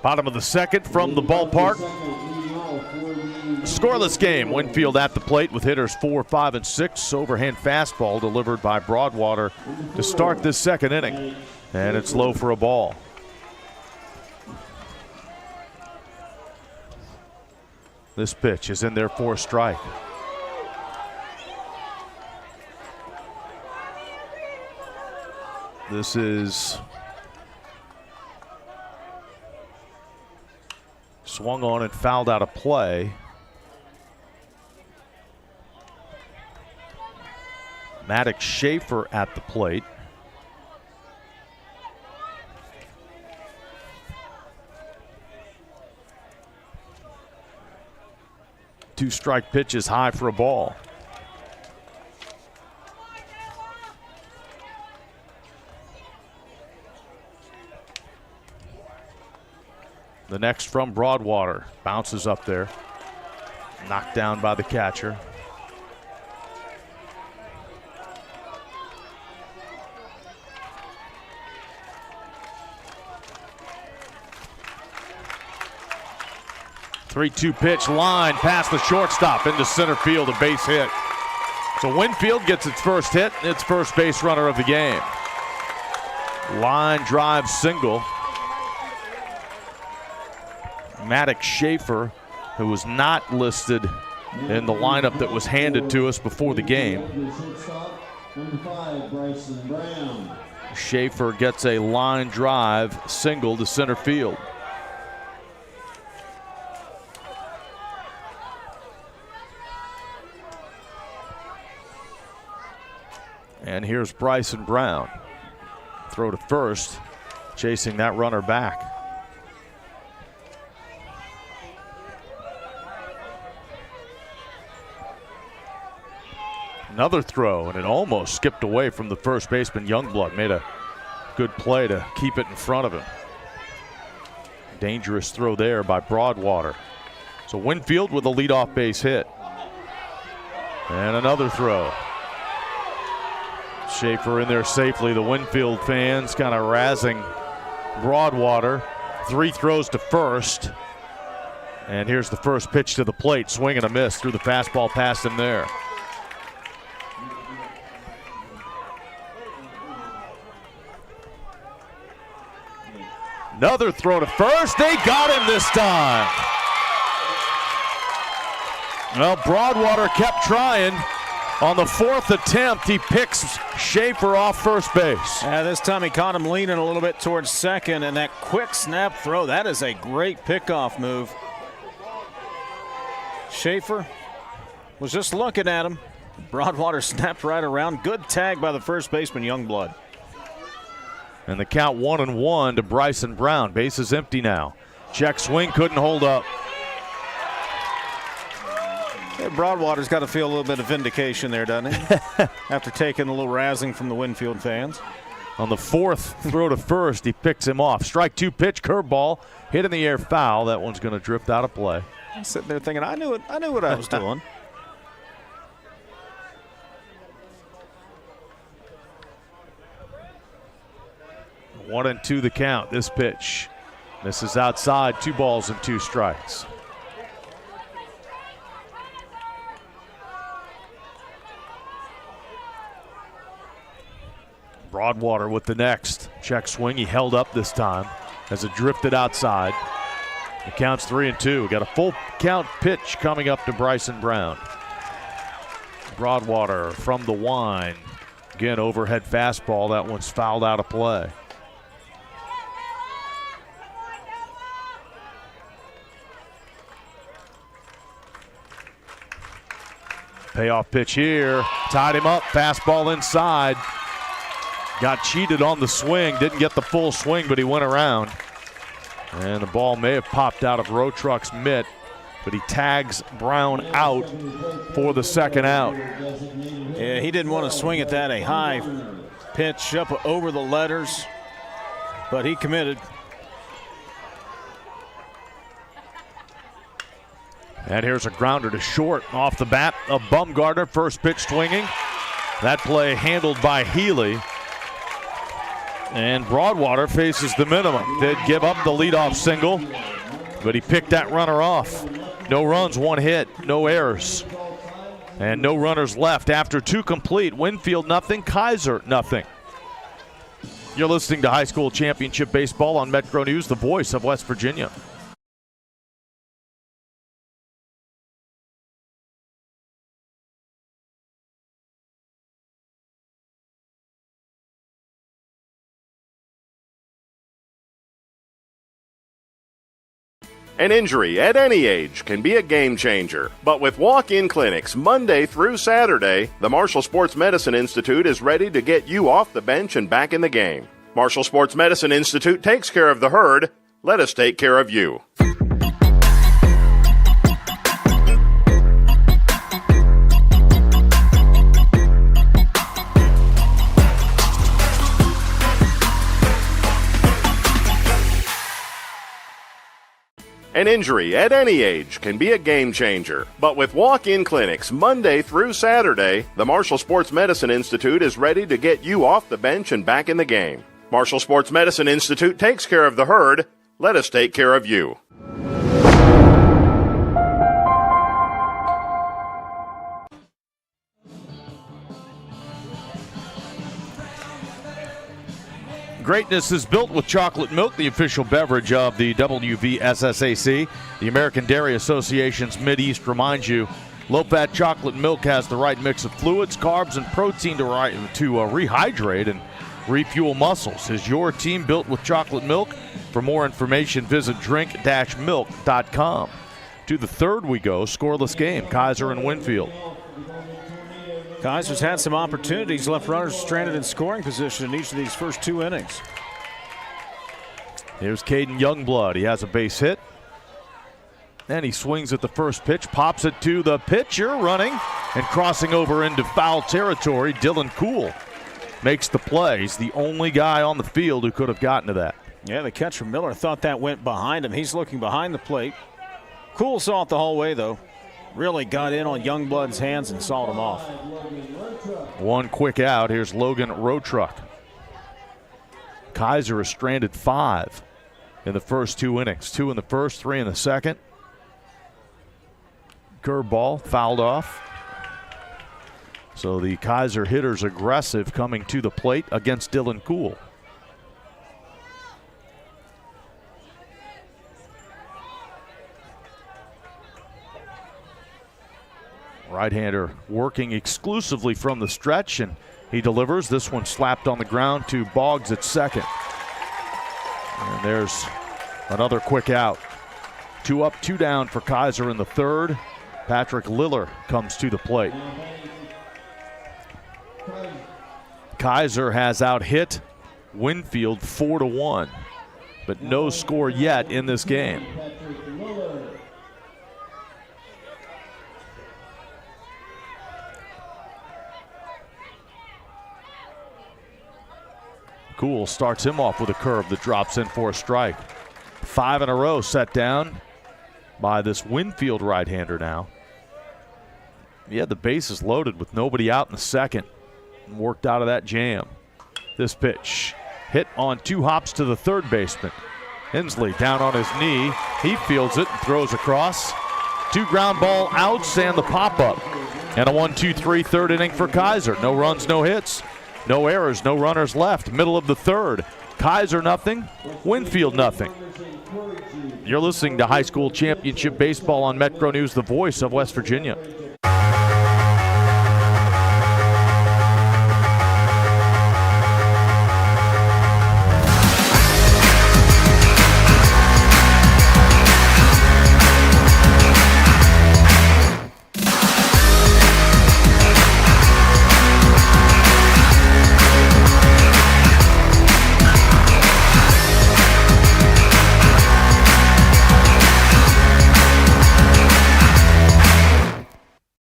Bottom of the second from the ballpark. Scoreless game. Winfield at the plate with hitters 4, 5, and 6. Overhand fastball delivered by Broadwater to start this second inning. And it's low for a ball. This pitch is in there for a strike. This is swung on and fouled out of play. Maddox Schaefer at the plate. Two strike pitches high for a ball. The next from Broadwater. Bounces up there. Knocked down by the catcher. Three-two pitch line past the shortstop into center field, a base hit. So Winfield gets its first hit, its first base runner of the game. Line drive single. Maddox Schaefer, who was not listed in the lineup that was handed to us before the game. Schaefer gets a line drive single to center field. And here's Bryson Brown. Throw to first, chasing that runner back. Another throw, and it almost skipped away from the first baseman. Youngblood made a good play to keep it in front of him. Dangerous throw there by Broadwater. So Winfield with a leadoff base hit. And another throw. Schaefer in there safely. The Winfield fans kind of razzing Broadwater. Three throws to first. And here's the first pitch to the plate. Swing and a miss through the fastball past him there. Another throw to first. They got him this time. Well, Broadwater kept trying. On the fourth attempt, he picks Schaefer off first base.
Yeah, this time he caught him leaning a little bit towards second, and that quick snap throw, that is a great pickoff move. Schaefer was just looking at him. Broadwater snapped right around. Good tag by the first baseman, Youngblood.
And the count 1-1 to Bryson Brown. Base is empty now. Check swing, couldn't hold up.
Yeah, Broadwater's got to feel a little bit of vindication there, doesn't he? After taking a little razzing from the Winfield fans.
On the fourth throw to first, he picks him off. Strike two pitch, curveball, hit in the air, foul. That one's going to drift out of play.
I'm sitting there thinking, I knew what I was doing.
One and two the count. This pitch. This is outside. 2 balls and 2 strikes. Broadwater with the next. Check swing. He held up this time as it drifted outside. The count's 3-2. Got a full count pitch coming up to Bryson Brown. Broadwater from the wind. Again, overhead fastball. That one's fouled out of play. Payoff pitch here. Tied him up. Fastball inside. Got cheated on the swing. Didn't get the full swing, but he went around. And the ball may have popped out of Rotruck's mitt, but he tags Brown out for the second out.
Yeah, he didn't want to swing at that. A high pitch up over the letters, but he committed.
And here's a grounder to short off the bat of Bumgarner. First pitch swinging. That play handled by Healy. And Broadwater faces the minimum. Did give up the leadoff single, but he picked that runner off. No runs, 1 hit, no errors. And no runners left after 2 complete. Winfield nothing, Kaiser nothing. You're listening to High School Championship Baseball on Metro News, the voice of West Virginia.
An injury at any age can be a game changer. But with walk-in clinics Monday through Saturday, the Marshall Sports Medicine Institute is ready to get you off the bench and back in the game. Marshall Sports Medicine Institute takes care of the herd. Let us take care of you. An injury at any age can be a game changer. But with walk-in clinics Monday through Saturday, the Marshall Sports Medicine Institute is ready to get you off the bench and back in the game. Marshall Sports Medicine Institute takes care of the herd. Let us take care of you.
Greatness is built with chocolate milk, the official beverage of the WVSSAC. The American Dairy Association's Mideast reminds you, low-fat chocolate milk has the right mix of fluids, carbs, and protein to rehydrate and refuel muscles. Is your team built with chocolate milk? For more information, visit drink-milk.com. To the third we go, scoreless game, Kaiser and Winfield.
Kaiser's had some opportunities, left runners stranded in scoring position in each of these first 2 innings.
Here's Caden Youngblood. He has a base hit. And he swings at the first pitch, pops it to the pitcher, running and crossing over into foul territory. Dylan Cool makes the play. He's the only guy on the field who could have gotten to that.
Yeah, the catcher Miller thought that went behind him. He's looking behind the plate. Cool saw it the whole way, though. Really got in on Youngblood's hands and sawed him off.
One quick out. Here's Logan Rotruck. Kaiser is stranded 5 in the first 2 innings. 2 in the first, 3 in the second. curveball fouled off. So the Kaiser hitters aggressive coming to the plate against Dylan Cool. Right-hander working exclusively from the stretch, and he delivers. This one slapped on the ground to Boggs at second. And there's another quick out. 2 up, 2 down for Kaiser in the third. Patrick Liller comes to the plate. Kaiser has out-hit Winfield 4-1, but no score yet in this game. Cool starts him off with a curve that drops in for a strike. 5 in a row set down by this Winfield right-hander now. He had the bases loaded with nobody out in the second and worked out of that jam. This pitch hit on 2 hops to the third baseman. Hensley down on his knee. He fields it and throws across. 2 ground ball outs and the pop-up. And a 1-2-3 third inning for Kaiser. No runs, no hits. No errors, no runners left. Middle of the third. Kaiser nothing, Winfield nothing. You're listening to High School Championship Baseball on Metro News, the voice of West Virginia.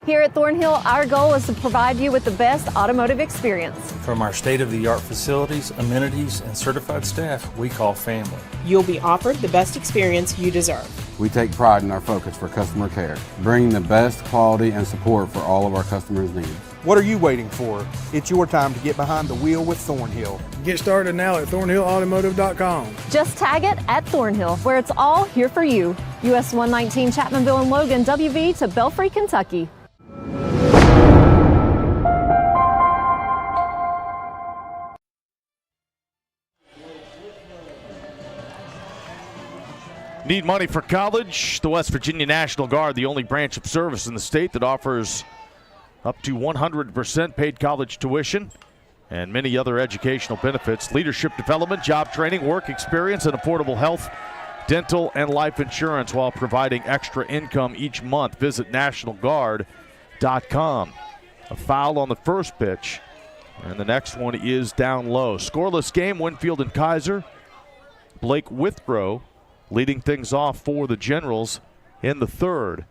Here at Thornhill, our goal is to provide you with the best automotive experience.
From our state-of-the-art facilities, amenities, and certified staff we call family.
You'll be offered the best experience you deserve.
We take pride in our focus for customer care, bringing the best quality and support for all of our customers' needs.
What are you waiting for? It's your time to get behind the wheel with Thornhill. Get started now at thornhillautomotive.com.
Just tag it at Thornhill, where it's all here for you. US 119 Chapmanville and Logan, WV to Belfry, Kentucky.
Need money for college? The West Virginia National Guard, the only branch of service in the state that offers up to 100% paid college tuition and many other educational benefits, leadership development, job training, work experience, and affordable health, dental, and life insurance while providing extra income each month. Visit nationalguard.com. A foul on the first pitch, and the next one is down low. Scoreless game, Winfield and Kaiser. Blake Withrow leading things off for the Generals in the third.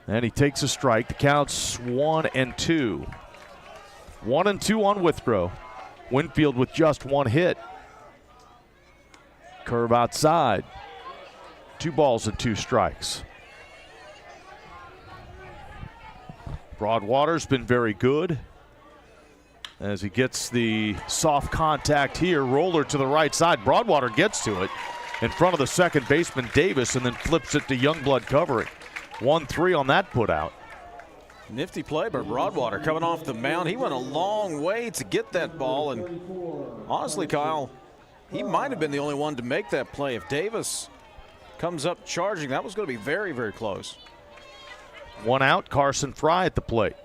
And he takes a strike. The count's 1-2. 1-2 on Withrow. Winfield with just 1 hit. Curve outside. 2 balls and 2 strikes. Broadwater's been very good as he gets the soft contact here. Roller to the right side. Broadwater gets to it in front of the second baseman, Davis, and then flips it to Youngblood covering. 1-3 on that put out.
Nifty play by Broadwater coming off the mound. He went a long way to get that ball, and honestly, Kyle, he might have been the only one to make that play. If Davis comes up charging, that was going to be very, very close.
1 out, Carson Fry at the plate.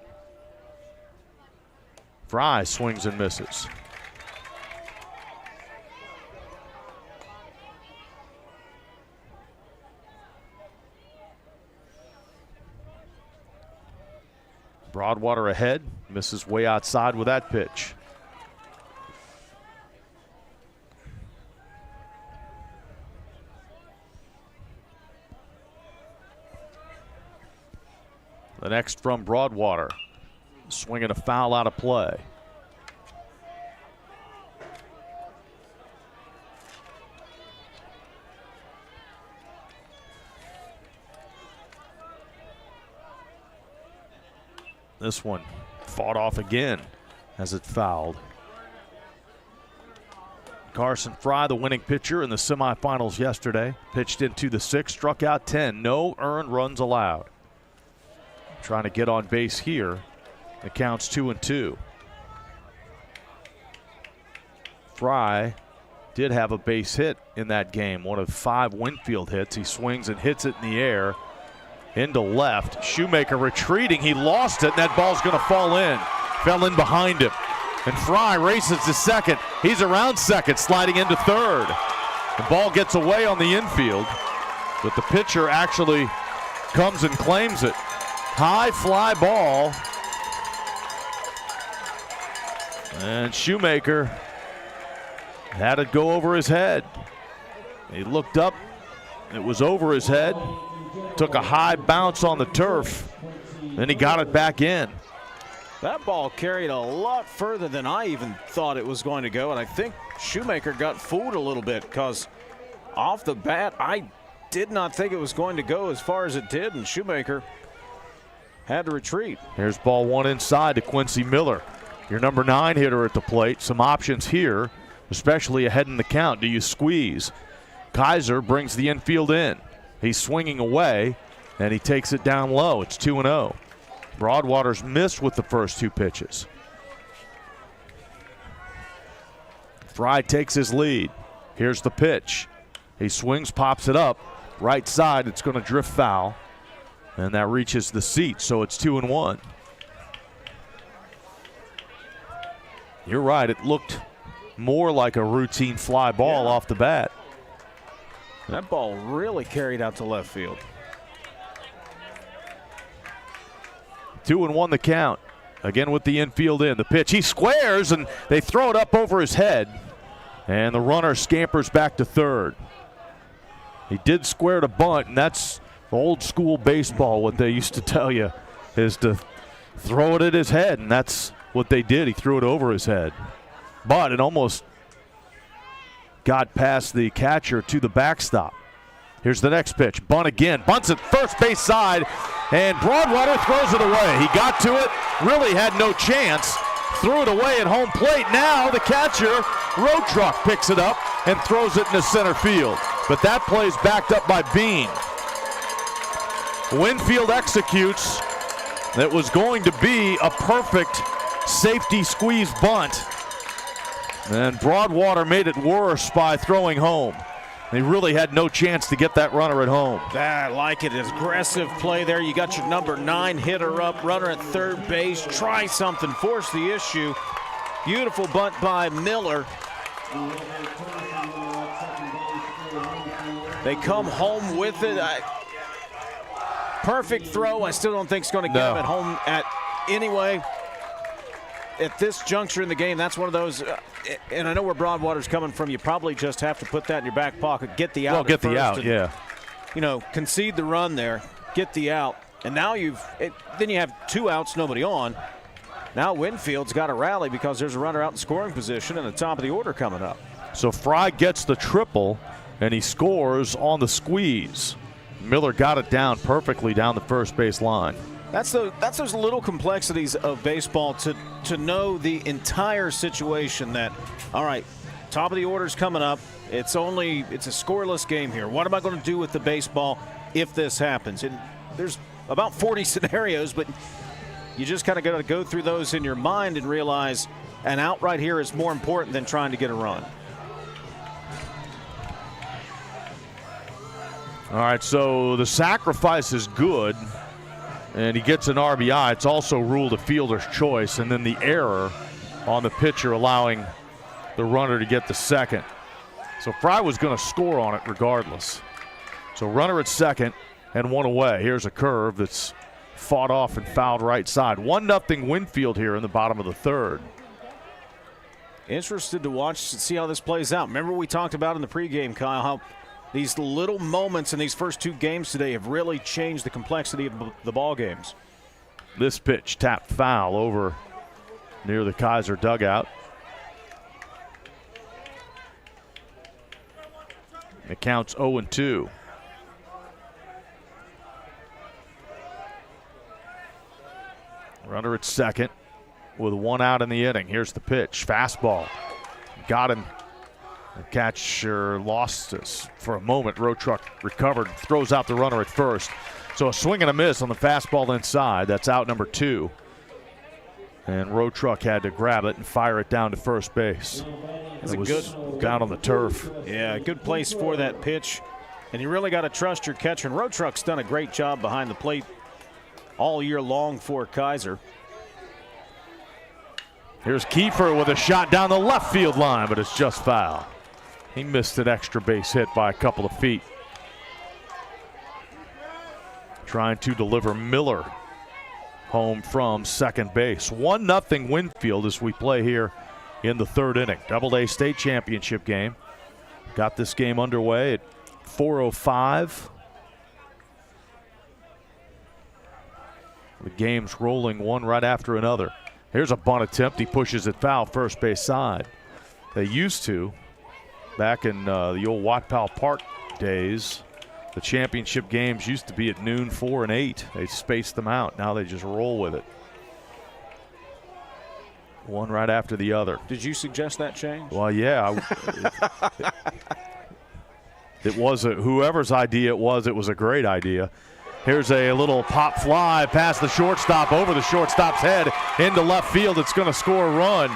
Fry swings and misses. Broadwater ahead, misses way outside with that pitch. The next from Broadwater, swinging a foul out of play. This one fought off again as it fouled. Carson Fry, the winning pitcher in the semifinals yesterday, pitched into the 6th, struck out 10, no earned runs allowed. trying to get on base here. It counts 2-2. Fry did have a base hit in that game, one of 5 Winfield hits. He swings and hits it in the air into left. Shoemaker retreating. He lost it, and that ball's going to fall in. Fell in behind him. And Fry races to second. He's around second, sliding into third. The ball gets away on the infield, but the pitcher actually comes and claims it. High fly ball. And Shoemaker had it go over his head. He looked up. It was over his head. Took a high bounce on the turf. Then he got it back in.
That ball carried a lot further than I even thought it was going to go, and I think Shoemaker got fooled a little bit because off the bat, I did not think it was going to go as far as it did, and Shoemaker had to retreat.
Here's ball 1 inside to Quincy Miller, your number 9 hitter at the plate. Some options here, especially ahead in the count. Do you squeeze? Kaiser brings the infield in. He's swinging away, and he takes it down low. It's 2-0. Broadwater's missed with the first 2 pitches. Fry takes his lead. Here's the pitch. He swings, pops it up. Right side, it's going to drift foul. And that reaches the seat, so it's 2-1. You're right, it looked more like a routine fly ball off the bat.
That ball really carried out to left field.
2-1 the count. Again with the infield in. The pitch, he squares, and they throw it up over his head. And the runner scampers back to third. He did square to bunt, and that's old school baseball. What they used to tell you is to throw it at his head, and that's what they did. He threw it over his head. But it almost got past the catcher to the backstop. Here's the next pitch. Bunt again. Bunts at first base side, and Broadwater throws it away. He got to it, really had no chance. Threw it away at home plate. Now the catcher, Road Truck, picks it up and throws it into center field. But that play's backed up by Bean. Winfield executes. That was going to be a perfect safety squeeze bunt. And Broadwater made it worse by throwing home. They really had no chance to get that runner at home.
I like it. Aggressive play there. You got your number 9 hitter up, runner at third base. Try something, force the issue. Beautiful bunt by Miller. They come home with it. Perfect throw. I still don't think it's going to get him at home at anyway. At this juncture in the game, that's one of those, and I know where Broadwater's coming from. You probably just have to put that in your back pocket, get the out.
Well, get the out, yeah.
You know, concede the run there, get the out, and now then you have 2 outs, nobody on. Now Winfield's got to rally because there's a runner out in scoring position and the top of the order coming up.
So Fry gets the triple, and he scores on the squeeze. Miller got it down perfectly down the first base line.
That's those little complexities of baseball to know the entire situation that, all right, top of the order's coming up. It's a scoreless game here. What am I going to do with the baseball if this happens? And there's about 40 scenarios, but you just kind of got to go through those in your mind and realize an out right here is more important than trying to get a run.
All right, so the sacrifice is good, and he gets an RBI. It's also ruled a fielder's choice, and then the error on the pitcher allowing the runner to get the second. So Fry was going to score on it regardless. So runner at second and 1 away. Here's a curve that's fought off and fouled right side. 1-0 Winfield here in the bottom of the third.
Interested to watch, see how this plays out. Remember we talked about in the pregame, Kyle, how these little moments in these first 2 games today have really changed the complexity of the ball games.
This pitch tapped foul over near the Kaiser dugout. It counts 0-2. Runner at second with 1 out in the inning. Here's the pitch. Fastball. Got him. The catcher lost us for a moment. Road Truck recovered, throws out the runner at first. So a swing and a miss on the fastball inside. That's out number 2. And Road Truck had to grab it and fire it down to first base.
It's
it was
good
down on the turf.
Yeah, good place for that pitch. And you really got to trust your catcher. And Road Truck's done a great job behind the plate all year long for Kaiser.
Here's Kiefer with a shot down the left field line, but it's just foul. He missed an extra base hit by a couple of feet. Trying to deliver Miller home from second base. 1-0 Winfield as we play here in the third inning. Double-A state championship game. Got this game underway at 4:05. The game's rolling one right after another. Here's a bunt attempt. He pushes it foul first base side. They used to, back in the old Watt-Powell Park days, the championship games used to be at noon, 4 and 8. They spaced them out. Now they just roll with it. One right after the other.
Did you suggest that change?
Well, yeah. It was whoever's idea it was a great idea. Here's a little pop fly past the shortstop, over the shortstop's head, into left field. It's going to score a run.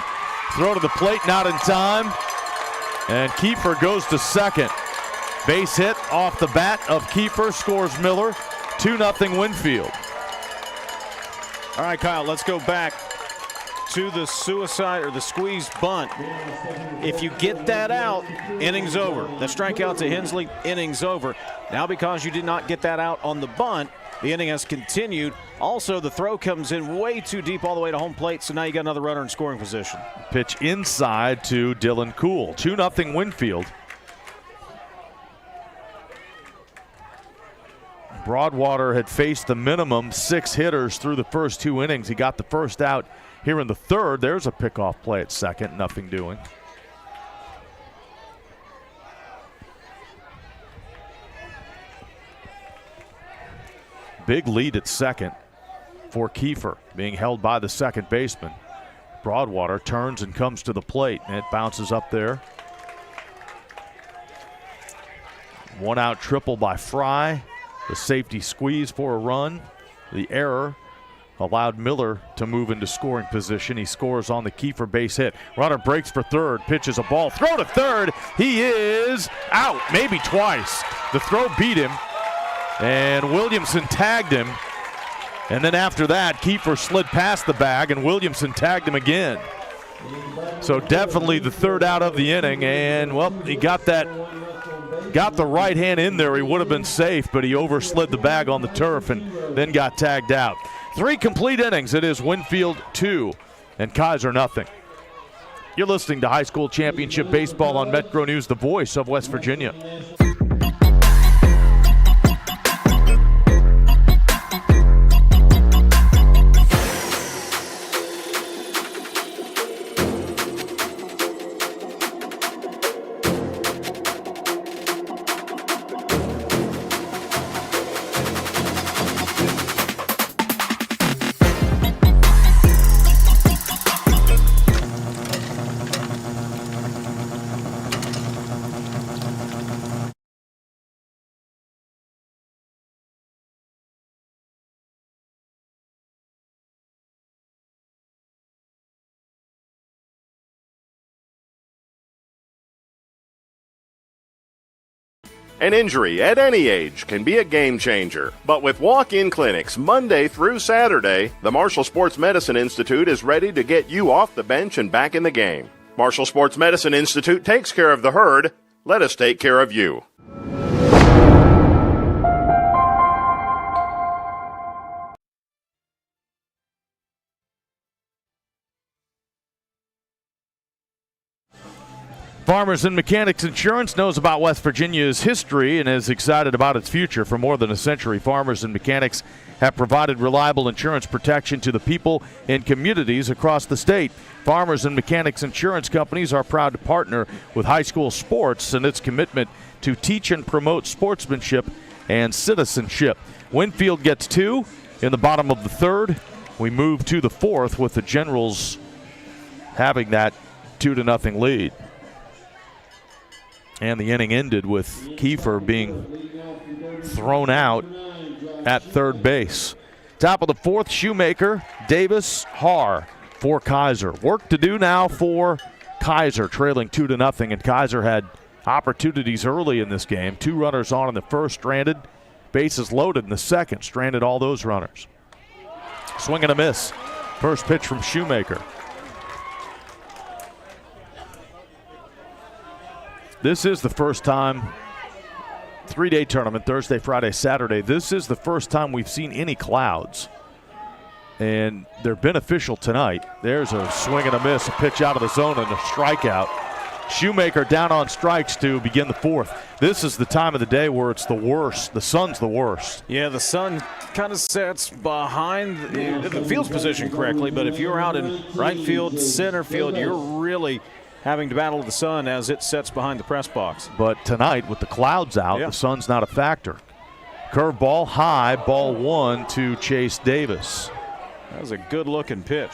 Throw to the plate, not in time. And Kiefer goes to second. Base hit off the bat of Kiefer, scores Miller. 2-0 Winfield.
All right, Kyle, let's go back to the suicide or the squeeze bunt. If you get that out, inning's over. The strikeout to Hensley, inning's over. Now because you did not get that out on the bunt, the inning has continued. Also, the throw comes in way too deep all the way to home plate, so now you got another runner in scoring position.
Pitch inside to Dylan Cool. 2-0 Winfield. Broadwater had faced the minimum 6 hitters through the first 2 innings. He got the first out here in the third. There's a pickoff play at second, nothing doing. Big lead at second for Kiefer, being held by the second baseman. Broadwater turns and comes to the plate, and it bounces up there. 1 out triple by Fry. The safety squeeze for a run. The error allowed Miller to move into scoring position. He scores on the Kiefer base hit. Runner breaks for third, pitches a ball, throw to third. He is out, maybe twice. The throw beat him, and Williamson tagged him. And then after that, Kiefer slid past the bag, and Williamson tagged him again. So definitely the third out of the inning, and, well, he got the right hand in there. He would have been safe, but he overslid the bag on the turf and then got tagged out. 3 complete innings. It is Winfield 2 and Kaiser nothing. You're listening to High School Championship Baseball on Metro News, the voice of West Virginia.
An injury at any age can be a game changer. But with walk-in clinics Monday through Saturday, the Marshall Sports Medicine Institute is ready to get you off the bench and back in the game. Marshall Sports Medicine Institute takes care of the herd. Let us take care of you.
Farmers and Mechanics Insurance knows about West Virginia's history and is excited about its future. For more than a century, Farmers and Mechanics have provided reliable insurance protection to the people in communities across the state. Farmers and Mechanics Insurance companies are proud to partner with high school sports and its commitment to teach and promote sportsmanship and citizenship. Winfield gets 2 in the bottom of the third. We move to the fourth with the Generals having that 2-0 lead. And the inning ended with Kiefer being thrown out at third base. Top of the fourth, Shoemaker, Davis, Haar for Kaiser. Work to do now for Kaiser, trailing 2-0, and Kaiser had opportunities early in this game. 2 runners on in the first, stranded. Bases loaded in the second, stranded all those runners. Swing and a miss. First pitch from Shoemaker. This is the first time, 3-day tournament, Thursday, Friday, Saturday. This is the first time we've seen any clouds, and they're beneficial tonight. There's a swing and a miss, a pitch out of the zone, and a strikeout. Shoemaker down on strikes to begin the fourth. This is the time of the day where it's the worst. The sun's the worst.
Yeah, the sun kind of sets behind the field's position correctly, but if you're out in right field, center field, you're really having to battle the sun as it sets behind the press box.
But tonight, with the clouds out, the sun's not a factor. Curveball high, ball 1 to Chase Davis.
That was a good-looking pitch.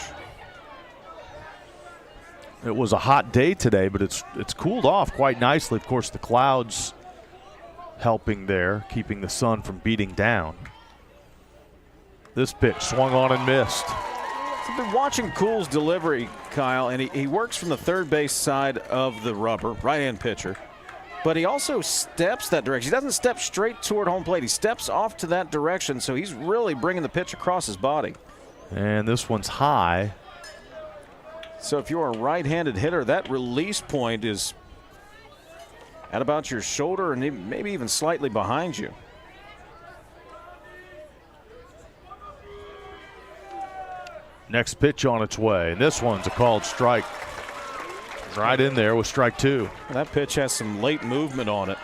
It was a hot day today, but it's cooled off quite nicely. Of course, the clouds helping there, keeping the sun from beating down. This pitch swung on and missed.
I've been watching Cool's delivery, Kyle, and he works from the third base side of the rubber, right-hand pitcher. But he also steps that direction. He doesn't step straight toward home plate. He steps off to that direction, so he's really bringing the pitch across his body.
And this one's high.
So if you're a right-handed hitter, that release point is at about your shoulder and maybe even slightly behind you.
Next pitch on its way, and this one's a called strike. Right in there with strike 2.
That pitch has some late movement on it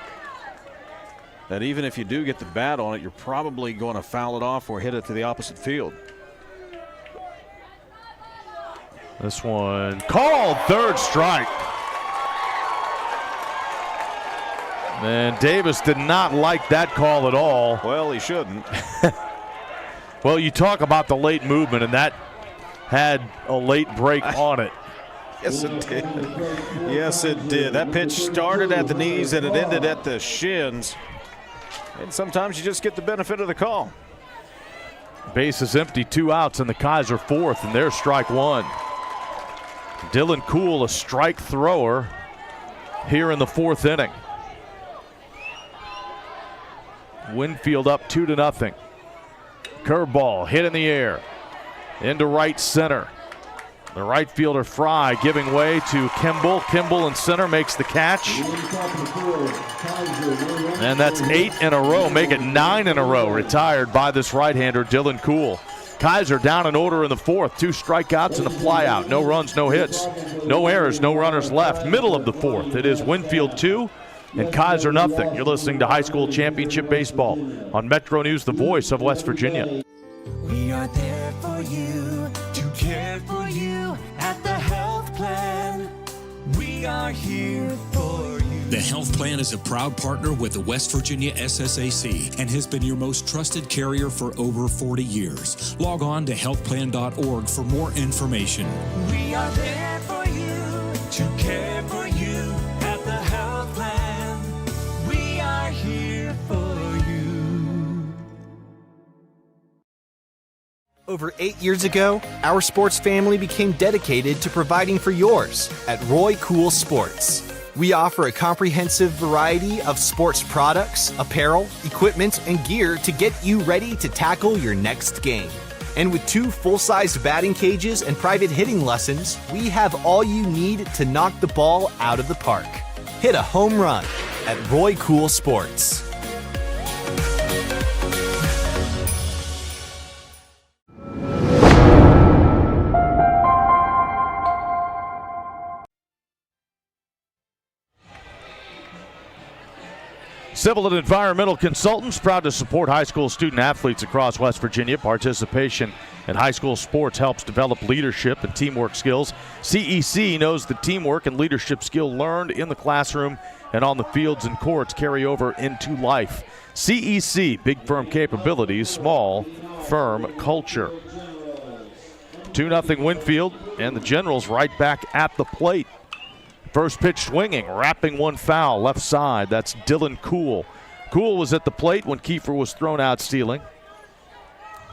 that even if you do get the bat on it, you're probably going to foul it off or hit it to the opposite field.
This one called, third strike. And Davis did not like that call at all.
Well, he shouldn't.
Well, you talk about the late movement, and that had a late break on it.
Yes, it did. Yes, it did. That pitch started at the knees and it ended at the shins. And sometimes you just get the benefit of the call.
Base is empty, 2 outs in the Kaiser fourth, and there's strike 1. Dylan Cool, a strike thrower here in the 4th inning. Winfield up 2-0. Curveball hit in the air into right center. The right fielder Fry giving way to Kimball. Kimball in center makes the catch. And that's 8 in a row, make it 9 in a row retired by this right-hander Dylan Cool. Kaiser down in order in the 4th. 2 strikeouts and a flyout. No runs, no hits, no errors, no runners left. Middle of the 4th. It is Winfield 2 and Kaiser nothing. You're listening to High School Championship Baseball on Metro News, the voice of West Virginia.
We are there for you, to care for you at the health plan. We are here for you.
The Health Plan is a proud partner with the West Virginia SSAC and has been your most trusted carrier for over 40 years. Log on to healthplan.org for more information.
We are there for you, to care for you at the health plan. We are here for you.
Over 8 years ago, our sports family became dedicated to providing for yours at Roy Cool Sports. We offer a comprehensive variety of sports products, apparel, equipment, and gear to get you ready to tackle your next game. And with 2 full-sized batting cages and private hitting lessons, we have all you need to knock the ball out of the park. Hit a home run at Roy Cool Sports.
Civil and Environmental Consultants, proud to support high school student athletes across West Virginia. Participation in high school sports helps develop leadership and teamwork skills. CEC knows the teamwork and leadership skill learned in the classroom and on the fields and courts carry over into life. CEC, big firm capabilities, small firm culture. 2-0 Winfield, and the Generals right back at the plate. First pitch swinging, wrapping one foul, left side. That's Dylan Cool. Cool was at the plate when Kiefer was thrown out stealing.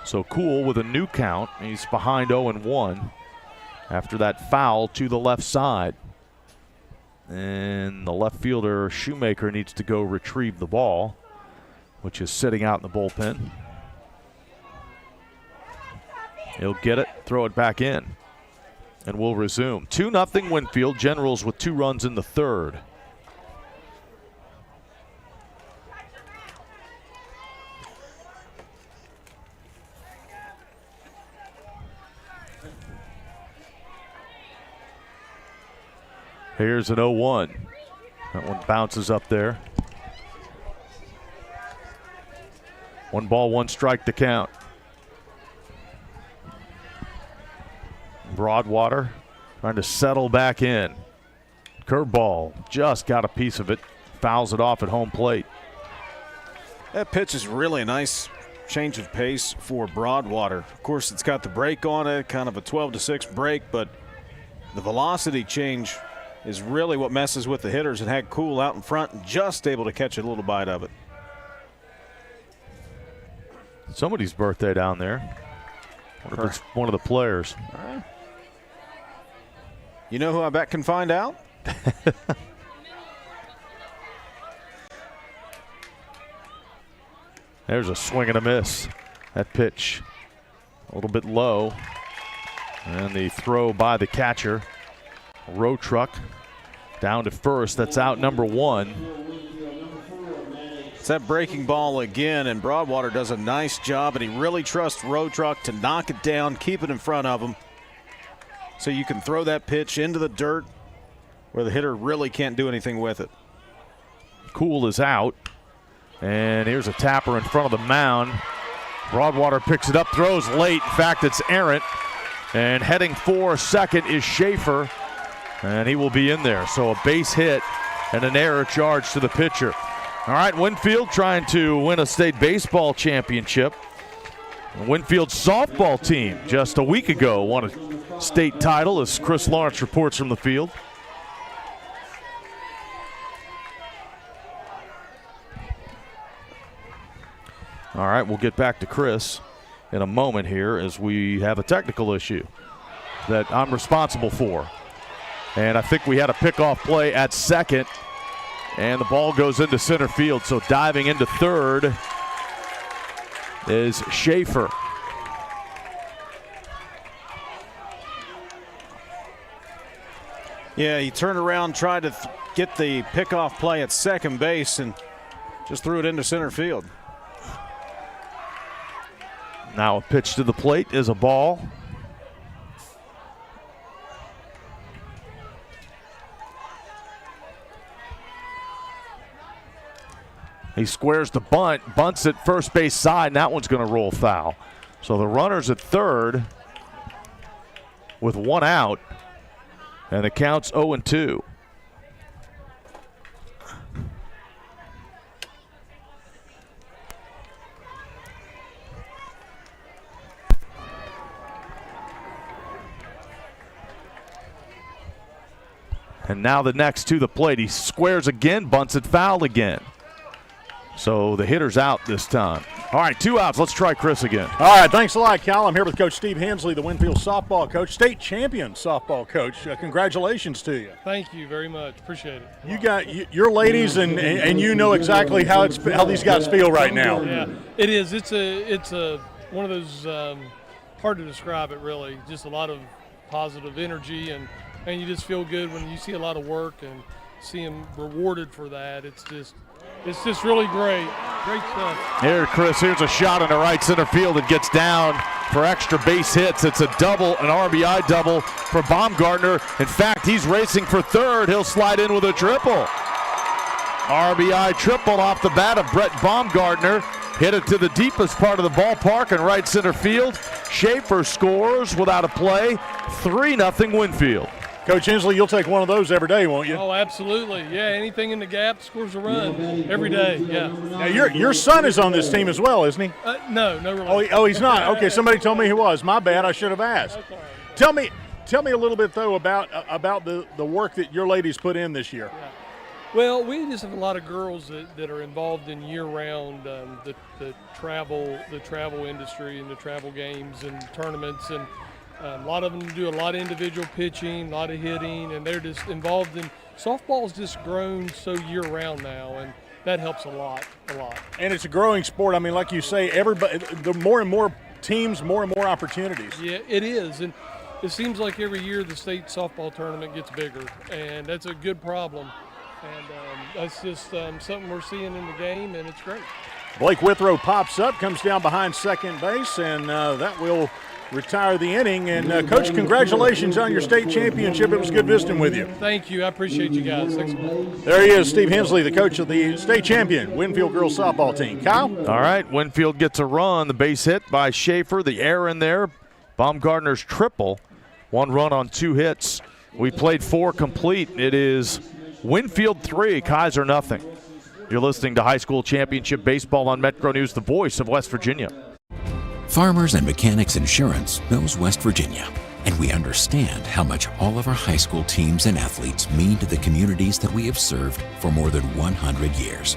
So Cool with a new count. He's behind 0-1 after that foul to the left side. And the left fielder, Shoemaker, needs to go retrieve the ball, which is sitting out in the bullpen. He'll get it, throw it back in, and we'll resume. 2-0 Winfield. Generals with 2 runs in the third. Here's an 0-1. That one bounces up there. 1 ball, 1 strike to count. Broadwater trying to settle back in. Curveball just got a piece of it. Fouls it off at home plate.
That pitch is really a nice change of pace for Broadwater. Of course, it's got the break on it, kind of a 12-6 break, but the velocity change is really what messes with the hitters, and had Cool out in front and just able to catch a little bite of it.
Somebody's birthday down there. Wonder if it's one of the players.
All right. You know who I bet can find out?
There's a swing and a miss. That pitch a little bit low. And the throw by the catcher. Row truck down to first. That's out number 1.
It's that breaking ball again, and Broadwater does a nice job, and he really trusts Row truck to knock it down, keep it in front of him, so you can throw that pitch into the dirt where the hitter really can't do anything with it.
Cool is out, and here's a tapper in front of the mound. Broadwater picks it up, throws late. In fact, it's errant, and heading for second is Schaefer. And he will be in there. So a base hit and an error charge to the pitcher. All right, Winfield trying to win a state baseball championship. The Winfield softball team just a week ago won a state title, as Chris Lawrence reports from the field. All right, we'll get back to Chris in a moment here as we have a technical issue that I'm responsible for. And I think we had a pickoff play at second, and the ball goes into center field. So diving into third is Schaefer.
Yeah, he turned around, tried to get the pickoff play at second base, and just threw it into center field.
Now a pitch to the plate is a ball. He squares the bunt, bunts at first base side, and that one's going to roll foul. So the runner's at third with 1 out, and the count's 0-2. And now the next to the plate. He squares again, bunts it foul again. So the hitter's out this time. All right, 2 outs. Let's try Chris again.
All right, thanks a lot, Cal. I'm here with Coach Steve Hensley, the Winfield softball coach, state champion softball coach. Congratulations to you.
Thank you very much. Appreciate it.
You got your ladies, and you know exactly how these guys feel right now.
Yeah, it is. It's a one of those hard to describe it really. Just a lot of positive energy, and you just feel good when you see a lot of work and see them rewarded for that. It's just really great. Great stuff.
Here, Chris, here's a shot into right center field. It gets down for extra base hits. It's a double, an RBI double for Baumgartner. In fact, he's racing for third. He'll slide in with a triple. RBI triple off the bat of Brett Baumgartner. Hit it to the deepest part of the ballpark in right center field. Schaefer scores without a play. 3-0 Winfield.
Coach Hensley, you'll take one of those every day, won't you?
Oh, absolutely. Yeah, anything in the gap scores a run every day. Yeah.
Now, your son is on this team as well, isn't he?
No relation.
Oh, he's not. Okay, somebody told me he was. My bad. I should have asked. Tell me a little bit though about the work that your ladies put in this year.
Well, we just have a lot of girls that are involved in year-round the travel industry and the travel games and tournaments, and a lot of them do a lot of individual pitching, a lot of hitting, and they're just involved in softball's just grown so year-round now, and that helps a lot.
And it's a growing sport. I mean, like you say, everybody, the more and more teams, more and more opportunities.
Yeah, it is, and it seems like every year the state softball tournament gets bigger, and that's a good problem. And that's just something we're seeing in the game, and it's great.
Blake Withrow pops up, comes down behind second base, and that will retire the inning. And, Coach, congratulations on your state championship. It was good visiting with you.
Thank you. I appreciate you guys. Thanks.
There he is, Steve Hensley, the coach of the state champion Winfield girls softball team. Kyle?
All right, Winfield gets a run. The base hit by Schaefer. The error in there. Baumgartner's triple. 1 run on 2 hits. We played 4 complete. It is Winfield 3, Kaiser nothing. You're listening to High School Championship Baseball on Metro News, the voice of West Virginia.
Farmers and Mechanics Insurance knows West Virginia, and we understand how much all of our high school teams and athletes mean to the communities that we have served for more than 100 years.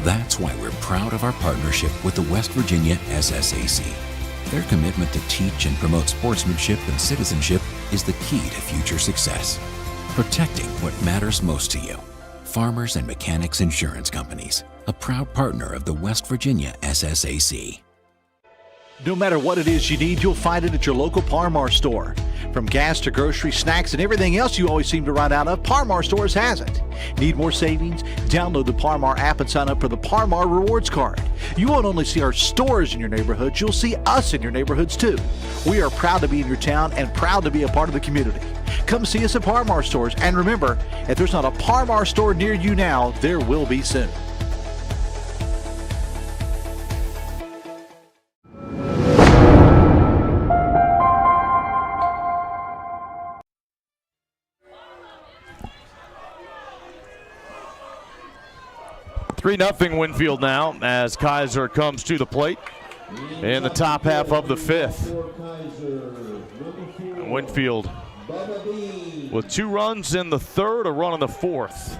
That's why we're proud of our partnership with the West Virginia SSAC. Their commitment to teach and promote sportsmanship and citizenship is the key to future success. Protecting what matters most to you. Farmers and Mechanics Insurance Companies, a proud partner of the West Virginia SSAC.
No matter what it is you need, you'll find it at your local Par-Mar store. From gas to groceries, snacks, and everything else you always seem to run out of, Par-Mar stores has it. Need more savings? Download the Par-Mar app and sign up for the Par-Mar Rewards Card. You won't only see our stores in your neighborhoods, you'll see us in your neighborhoods too. We are proud to be in your town and proud to be a part of the community. Come see us at Par-Mar stores, and remember, if there's not a Par-Mar store near you now, there will be soon.
Three 0 Winfield now as Kaiser comes to the plate in the top half of the 5th. Winfield with 2 runs in the 3rd, a run in the 4th.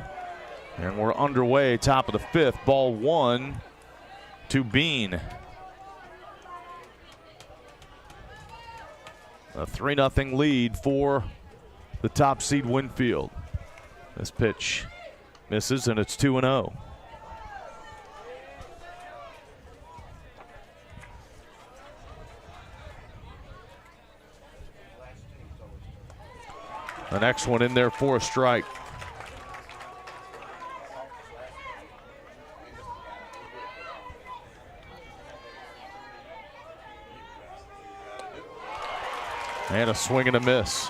And we're underway, top of the 5th. Ball 1 to Bean. A 3-0 lead for the top seed Winfield. This pitch misses, and it's 2-0. The next one in there for a strike. And a swing and a miss.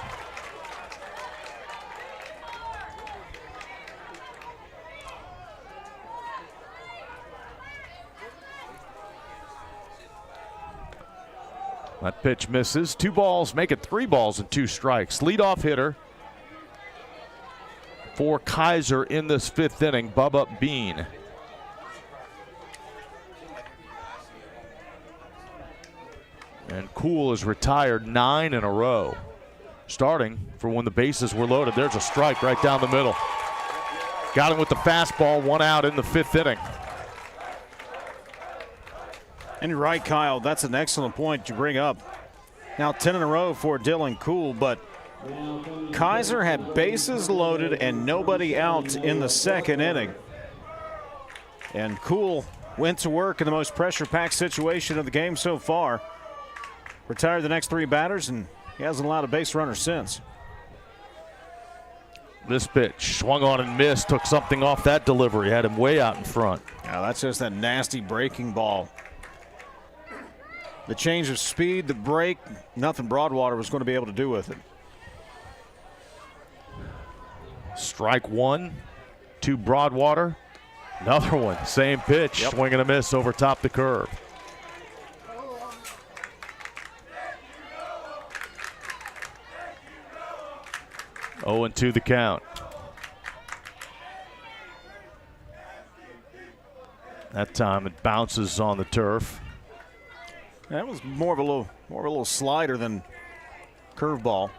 That pitch misses. 2 balls, make it 3 balls and 2 strikes. Leadoff hitter for Kaiser in this 5th inning, Bubba Bean. And Cool is retired 9 in a row. Starting for when the bases were loaded. There's a strike right down the middle. Got him with the fastball, 1 out in the 5th inning.
And you're right, Kyle. That's an excellent point you bring up. Now 10 in a row for Dylan Cool, but Kaiser had bases loaded and nobody out in the 2nd inning. And Cool went to work in the most pressure-packed situation of the game so far. Retired the next 3 batters, and he hasn't allowed a base runner since.
This pitch swung on and missed, took something off that delivery, had him way out in front.
Now that's just that nasty breaking ball. The change of speed, the break, nothing Broadwater was going to be able to do with it.
Strike 1 to Broadwater. Another one, same pitch, swing and a miss over top the curve. Oh, and 2 the count. That time it bounces on the turf.
That was more of a little slider than curveball.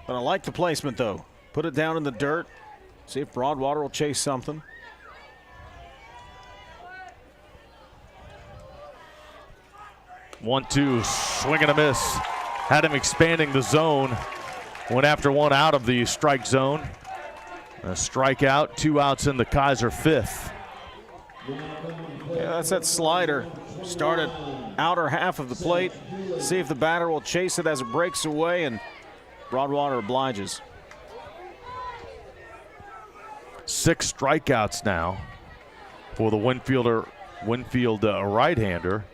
But I like the placement though. Put it down in the dirt. See if Broadwater will chase something.
One, two, swing and a miss. Had him expanding the zone. Went after one out of the strike zone. A strikeout, 2 outs in the Kaiser fifth.
Yeah, that's that slider. Started outer half of the plate. See if the batter will chase it as it breaks away, and Broadwater obliges.
6 strikeouts now for the Winfield right-hander,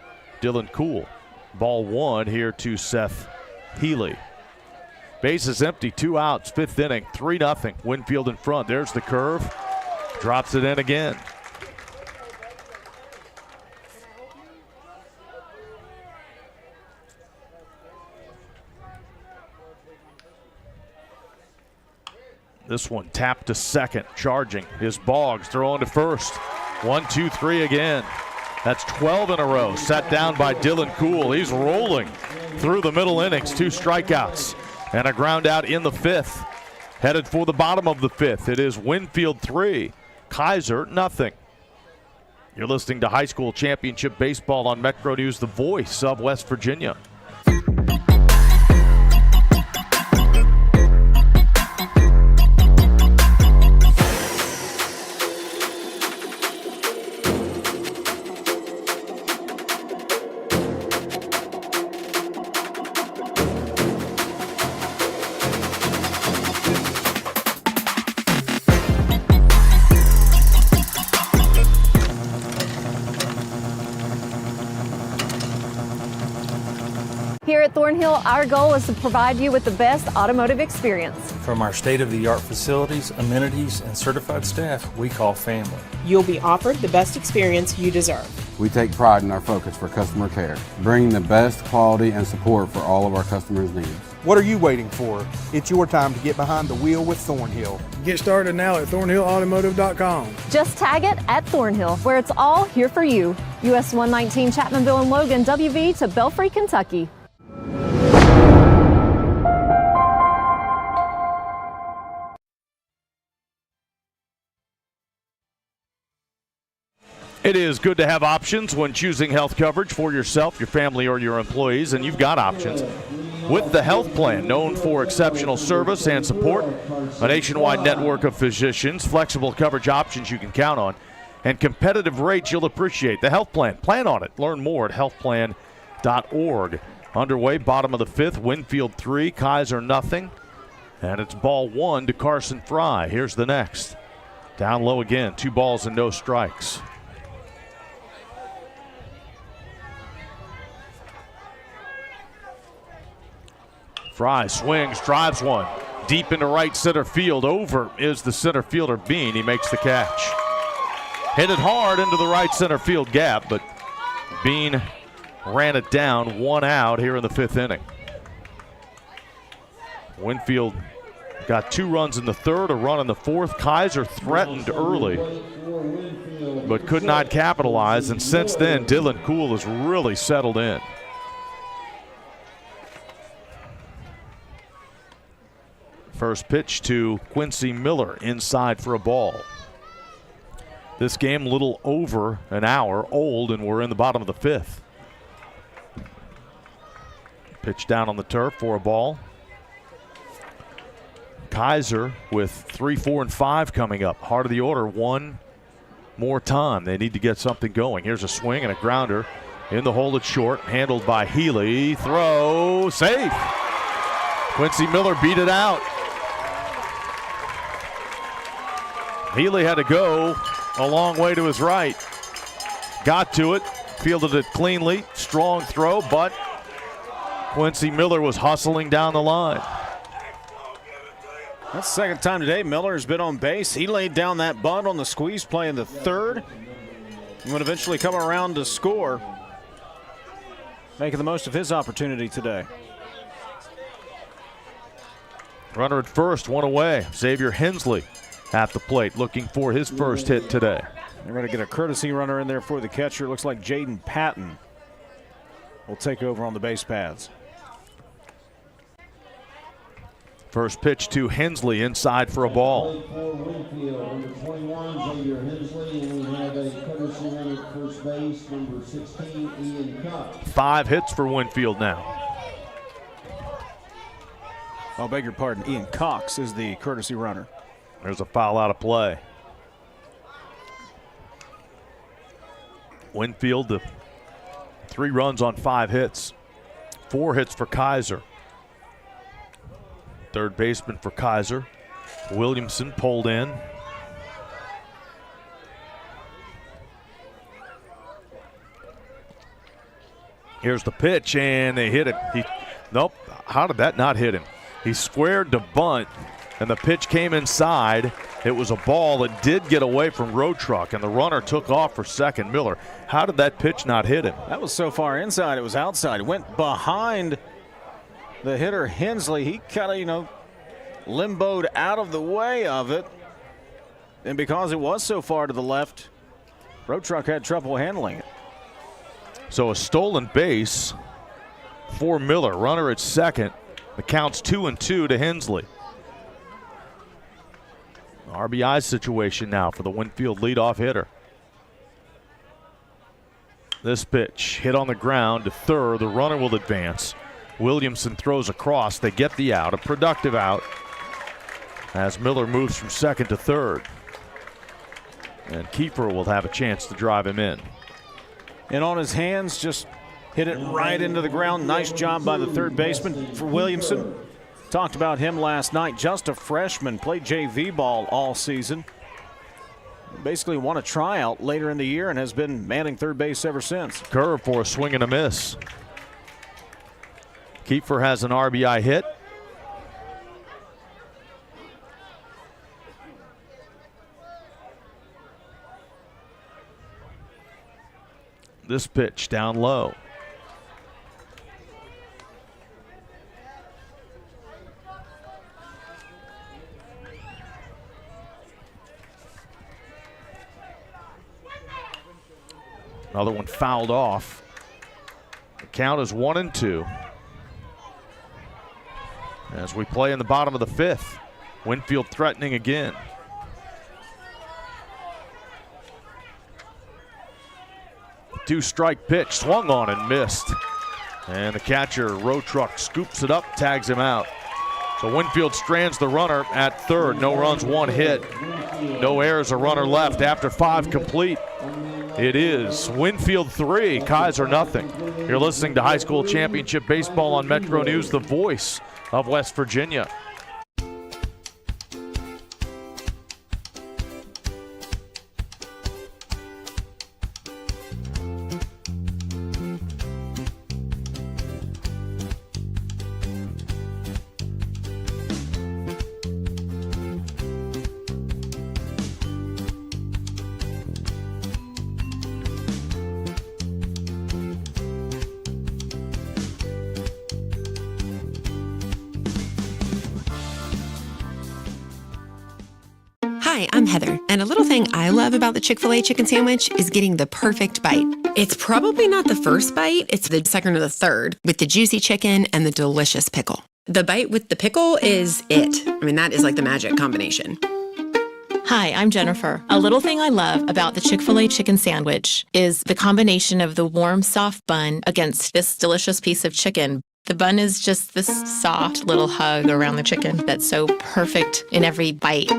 Dylan Cool. Ball 1 here to Seth Healy. Bases empty, 2 outs, 5th inning, 3-0. Winfield in front. There's the curve. Drops it in again. This one tapped to second, charging is Boggs, throwing to first. 1, 2, 3 again. That's 12 in a row, set down by Dylan Cool. He's rolling through the middle innings, 2 strikeouts and a ground out in the 5th. Headed for the bottom of the 5th. It is Winfield 3, Kaiser nothing. You're listening to High School Championship Baseball on Metro News, the voice of West Virginia.
Here at Thornhill, our goal is to provide you with the best automotive experience.
From our state-of-the-art facilities, amenities, and certified staff we call family.
You'll be offered the best experience you deserve.
We take pride in our focus for customer care, bringing the best quality and support for all of our customers' needs.
What are you waiting for? It's your time to get behind the wheel with Thornhill. Get started now at thornhillautomotive.com.
Just tag it at Thornhill, where it's all here for you. US 119 Chapmanville and Logan, WV to Belfry, Kentucky.
It is good to have options when choosing health coverage for yourself, your family, or your employees, and you've got options. With the health plan, known for exceptional service and support, a nationwide network of physicians, flexible coverage options you can count on, and competitive rates you'll appreciate. The health plan, plan on it. Learn more at healthplan.org. Underway, bottom of the 5th, Winfield 3, Kaiser nothing. And it's ball 1 to Carson Fry. Here's the next. Down low again, 2 balls and no strikes. Fry swings, drives one deep into right center field. Over is the center fielder, Bean. He makes the catch. Hit it hard into the right center field gap, but Bean ran it down. 1 out here in the 5th inning. Winfield got 2 runs in the 3rd, a run in the 4th. Kaiser threatened early, but could not capitalize. And since then, Dylan Cool has really settled in. First pitch to Quincy Miller, inside for a ball. This game a little over an hour old, and we're in the bottom of the 5th. Pitch down on the turf for a ball. Kaiser with 3, 4, and 5 coming up. Heart of the order, 1 more time. They need to get something going. Here's a swing and a grounder in the hole at short, handled by Healy. Throw, safe. Quincy Miller beat it out. Healy had to go a long way to his right. Got to it, fielded it cleanly. Strong throw, but Quincy Miller was hustling down the line.
That's the 2nd time today Miller has been on base. He laid down that bunt on the squeeze play in the 3rd. He would eventually come around to score, making the most of his opportunity today.
Runner at first, 1 away. Xavier Hensley at the plate, looking for his first hit today.
They're going to get a courtesy runner in there for the catcher. Looks like Jaden Patton will take over on the base paths.
First pitch to Hensley inside for a ball.
For Winfield, number 21, Xavier Hensley, and we have a courtesy runner at first base, number 16, Ian Cox.
5 hits for Winfield now.
I'll beg your pardon. Ian Cox is the courtesy runner.
There's a foul out of play. Winfield, 3 runs on 5 hits. 4 hits for Kaiser. Third baseman for Kaiser. Williamson pulled in. Here's the pitch, and they hit it. Nope. How did that not hit him? He squared the bunt, and the pitch came inside. It was a ball that did get away from Road Truck, and the runner took off for second. Miller, how did that pitch not hit him?
That was so far inside, it was outside. It went behind the hitter Hensley. He kind of, limboed out of the way of it. And because it was so far to the left, Road Truck had trouble handling it.
So a stolen base for Miller. Runner at second. The count's 2-2 to Hensley. RBI situation now for the Winfield leadoff hitter. This pitch hit on the ground to third. The runner will advance. Williamson throws across. They get the out, a productive out, as Miller moves from second to third. And Kiefer will have a chance to drive him in.
And on his hands, just hit it right into the ground. Nice job by the third baseman for Williamson. Talked about him last night. Just a freshman, played JV ball all season. Basically won a tryout later in the year and has been manning third base ever since.
Curve for a swing and a miss. Kiefer has an RBI hit. This pitch down low. Another one fouled off. The count is 1-2. As we play in the bottom of the 5th, Winfield threatening again. Two-strike pitch, swung on and missed. And the catcher, Road Truck, scoops it up, tags him out. So Winfield strands the runner at third. No runs, 1 hit. No errors, a runner left after 5 complete. It is Winfield 3, Kaiser nothing. You're listening to High School Championship Baseball on Metro News, the voice of West Virginia.
Hi, I'm Heather, and a little thing I love about the Chick-fil-A chicken sandwich is getting the perfect bite. It's probably not the first bite, it's the second or the third, with the juicy chicken and the delicious pickle. The bite with the pickle is it. I mean, that is like the magic combination.
Hi, I'm Jennifer. A little thing I love about the Chick-fil-A chicken sandwich is the combination of the warm, soft bun against this delicious piece of chicken. The bun is just this soft little hug around the chicken that's so perfect in every bite.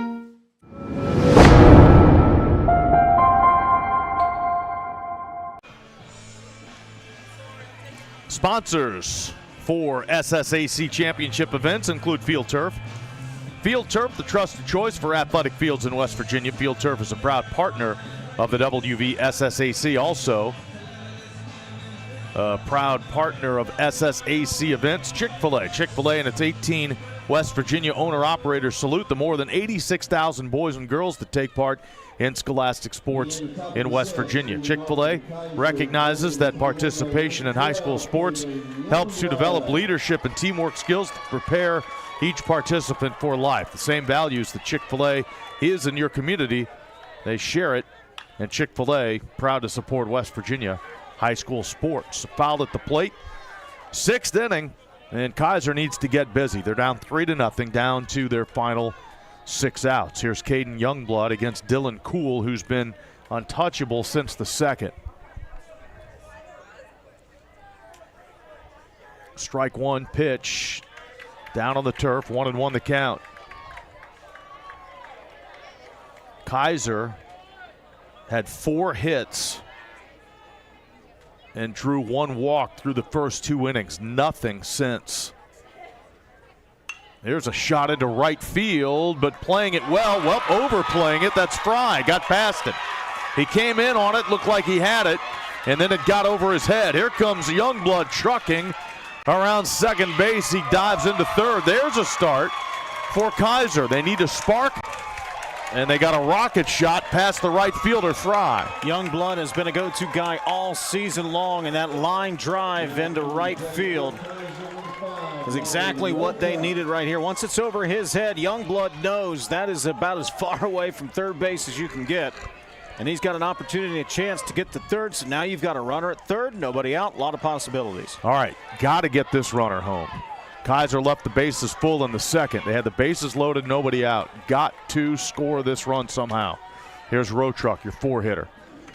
Sponsors for SSAC championship events include Field Turf. Field Turf, the trusted choice for athletic fields in West Virginia. Field Turf is a proud partner of the WVSSAC. Also, a proud partner of SSAC events, Chick-fil-A. Chick-fil-A and its 18 West Virginia owner-operators salute the more than 86,000 boys and girls that take part in scholastic sports in West Virginia. Chick-fil-A recognizes that participation in high school sports helps to develop leadership and teamwork skills to prepare each participant for life. The same values that Chick-fil-A is in your community, they share it, and Chick-fil-A proud to support West Virginia high school sports. Fouled at the plate, 6th inning, And Kaiser needs to get busy. They're down 3-0, down to their final 6 outs. Here's Caden Youngblood against Dylan Cool, who's been untouchable since the second. Strike one pitch. Down on the turf, 1-1 the count. Kaiser had 4 hits and drew 1 walk through the first 2 innings. Nothing since. There's a shot into right field, but playing it well, overplaying it. That's Fry, got past it. He came in on it, looked like he had it, and then it got over his head. Here comes Youngblood trucking around second base. He dives into third. There's a start for Kaiser. They need a spark, and they got a rocket shot past the right fielder, Fry.
Youngblood has been a go-to guy all season long, and that line drive into right field is exactly what they needed right here. Once it's over his head, Youngblood knows that is about as far away from third base as you can get. And he's got an opportunity, a chance to get to third, so now you've got a runner at third, nobody out, a lot of possibilities.
All right, got to get this runner home. Kaiser left the bases full in the second. They had the bases loaded, nobody out. Got to score this run somehow. Here's Rotruck, your 4-hitter.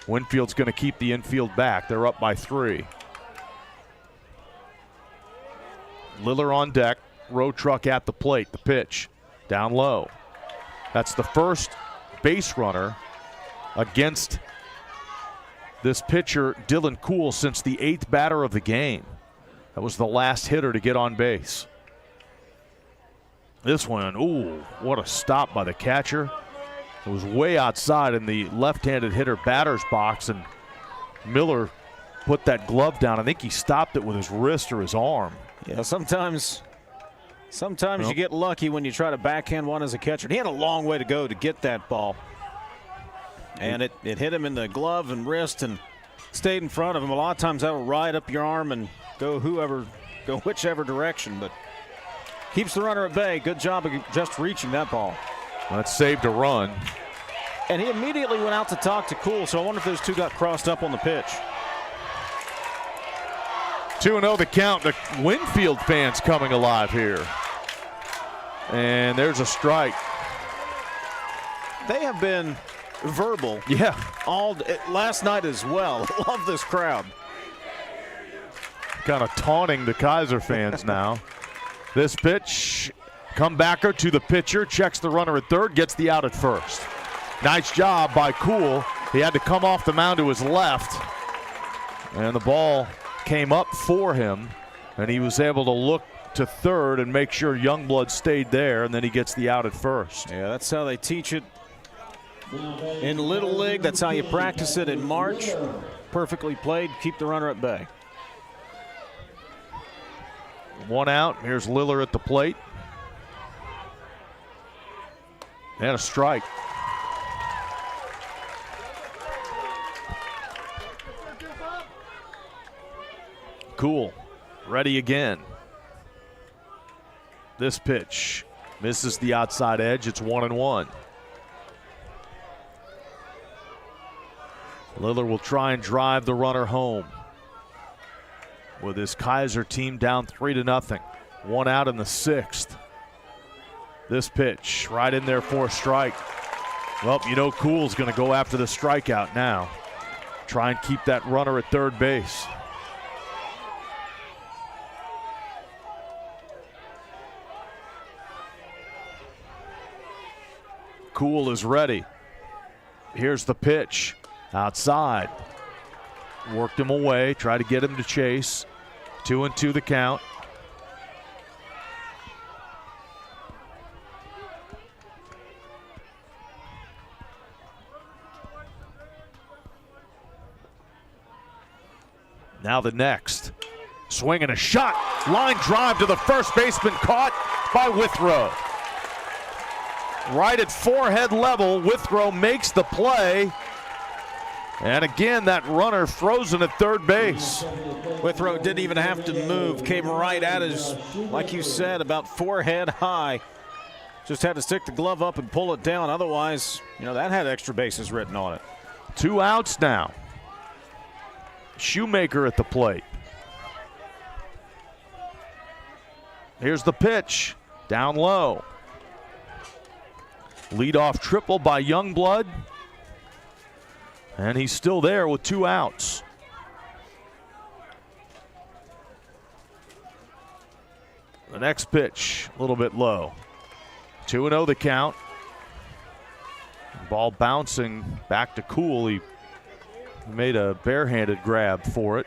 Winfield's going to keep the infield back. They're up by 3. Liller on deck. Rotruck at the plate. The pitch down low. That's the first base runner against this pitcher, Dylan Cool, since the 8th batter of the game. That was the last hitter to get on base. This one, ooh, what a stop by the catcher. It was way outside in the left-handed hitter batter's box, and Miller put that glove down. I think he stopped it with his wrist or his arm.
Yeah, sometimes you get lucky when you try to backhand one as a catcher. He had a long way to go to get that ball. And it hit him in the glove and wrist and stayed in front of him. A lot of times that will ride up your arm and go whichever direction, but keeps the runner at bay. Good job of just reaching that ball.
That saved a run.
And he immediately went out to talk to Cool, so I wonder if those two got crossed up on the pitch.
2-0 the count. The Winfield fans coming alive here. And there's a strike.
They have been verbal.
Yeah.
Last night as well. Love this crowd.
Kind of taunting the Kaiser fans now. This pitch, comebacker to the pitcher, checks the runner at third, gets the out at first. Nice job by Cool. He had to come off the mound to his left, and the ball came up for him, and he was able to look to third and make sure Youngblood stayed there, and then he gets the out at first.
Yeah, that's how they teach it in Little League. That's how you practice it in March. Perfectly played. Keep the runner at bay.
1 out. Here's Liller at the plate. And a strike. Cool. Ready again. This pitch misses the outside edge. It's 1-1. Liller will try and drive the runner home with his Kaiser team down 3-0. 1 out in the 6th. This pitch right in there for a strike. Well, you know Cool's going to go after the strikeout now. Try and keep that runner at third base. Cool is ready. Here's the pitch. Outside. Worked him away. Tried to get him to chase. 2-2 the count. Now the next. Swing and a shot. Line drive to the first baseman, caught by Withrow. Right at forehead level, Withrow makes the play. And again, that runner frozen at third base.
Withrow didn't even have to move. Came right at his, like you said, about forehead high. Just had to stick the glove up and pull it down. Otherwise, that had extra bases written on it.
2 outs now. Shoemaker at the plate. Here's the pitch. Down low. Leadoff triple by Youngblood. And he's still there with 2 outs. The next pitch, a little bit low. 2-0 the count. Ball bouncing back to Cool. He made a barehanded grab for it.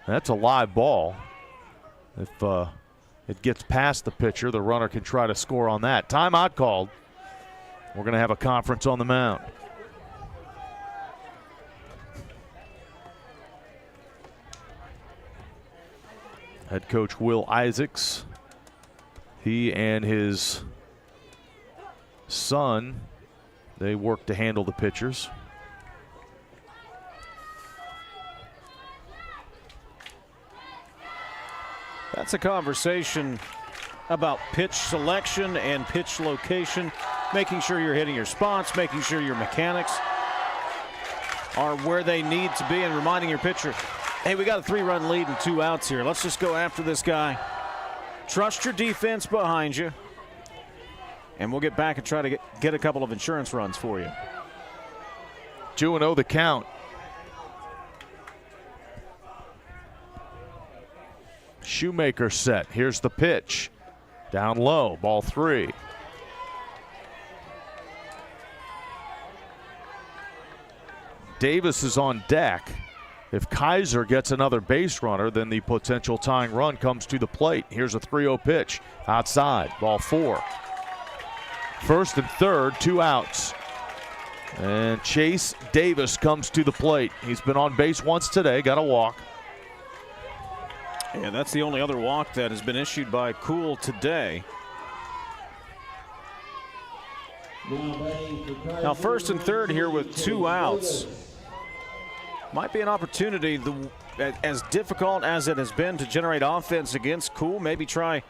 That's a live ball. If it gets past the pitcher, the runner can try to score on that. Timeout called. We're going to have a conference on the mound. Head coach Will Isaacs. He and his son, they work to handle the pitchers.
That's a conversation about pitch selection and pitch location, making sure you're hitting your spots, making sure your mechanics are where they need to be, and reminding your pitcher, hey, we got a 3-run lead and 2 outs here. Let's just go after this guy. Trust your defense behind you, and we'll get back and try to get a couple of insurance runs for you.
2-0 the count. Shoemaker set. Here's the pitch. Down low, ball 3. Davis is on deck. If Kaiser gets another base runner, then the potential tying run comes to the plate. Here's a 3-0 pitch. Outside, ball 4. First and third, 2 outs. And Chase Davis comes to the plate. He's been on base once today, got a walk.
Yeah, that's the only other walk that has been issued by Cool today. Now first and third here with 2 outs. Might be an opportunity, as difficult as it has been to generate offense against Cool, maybe try,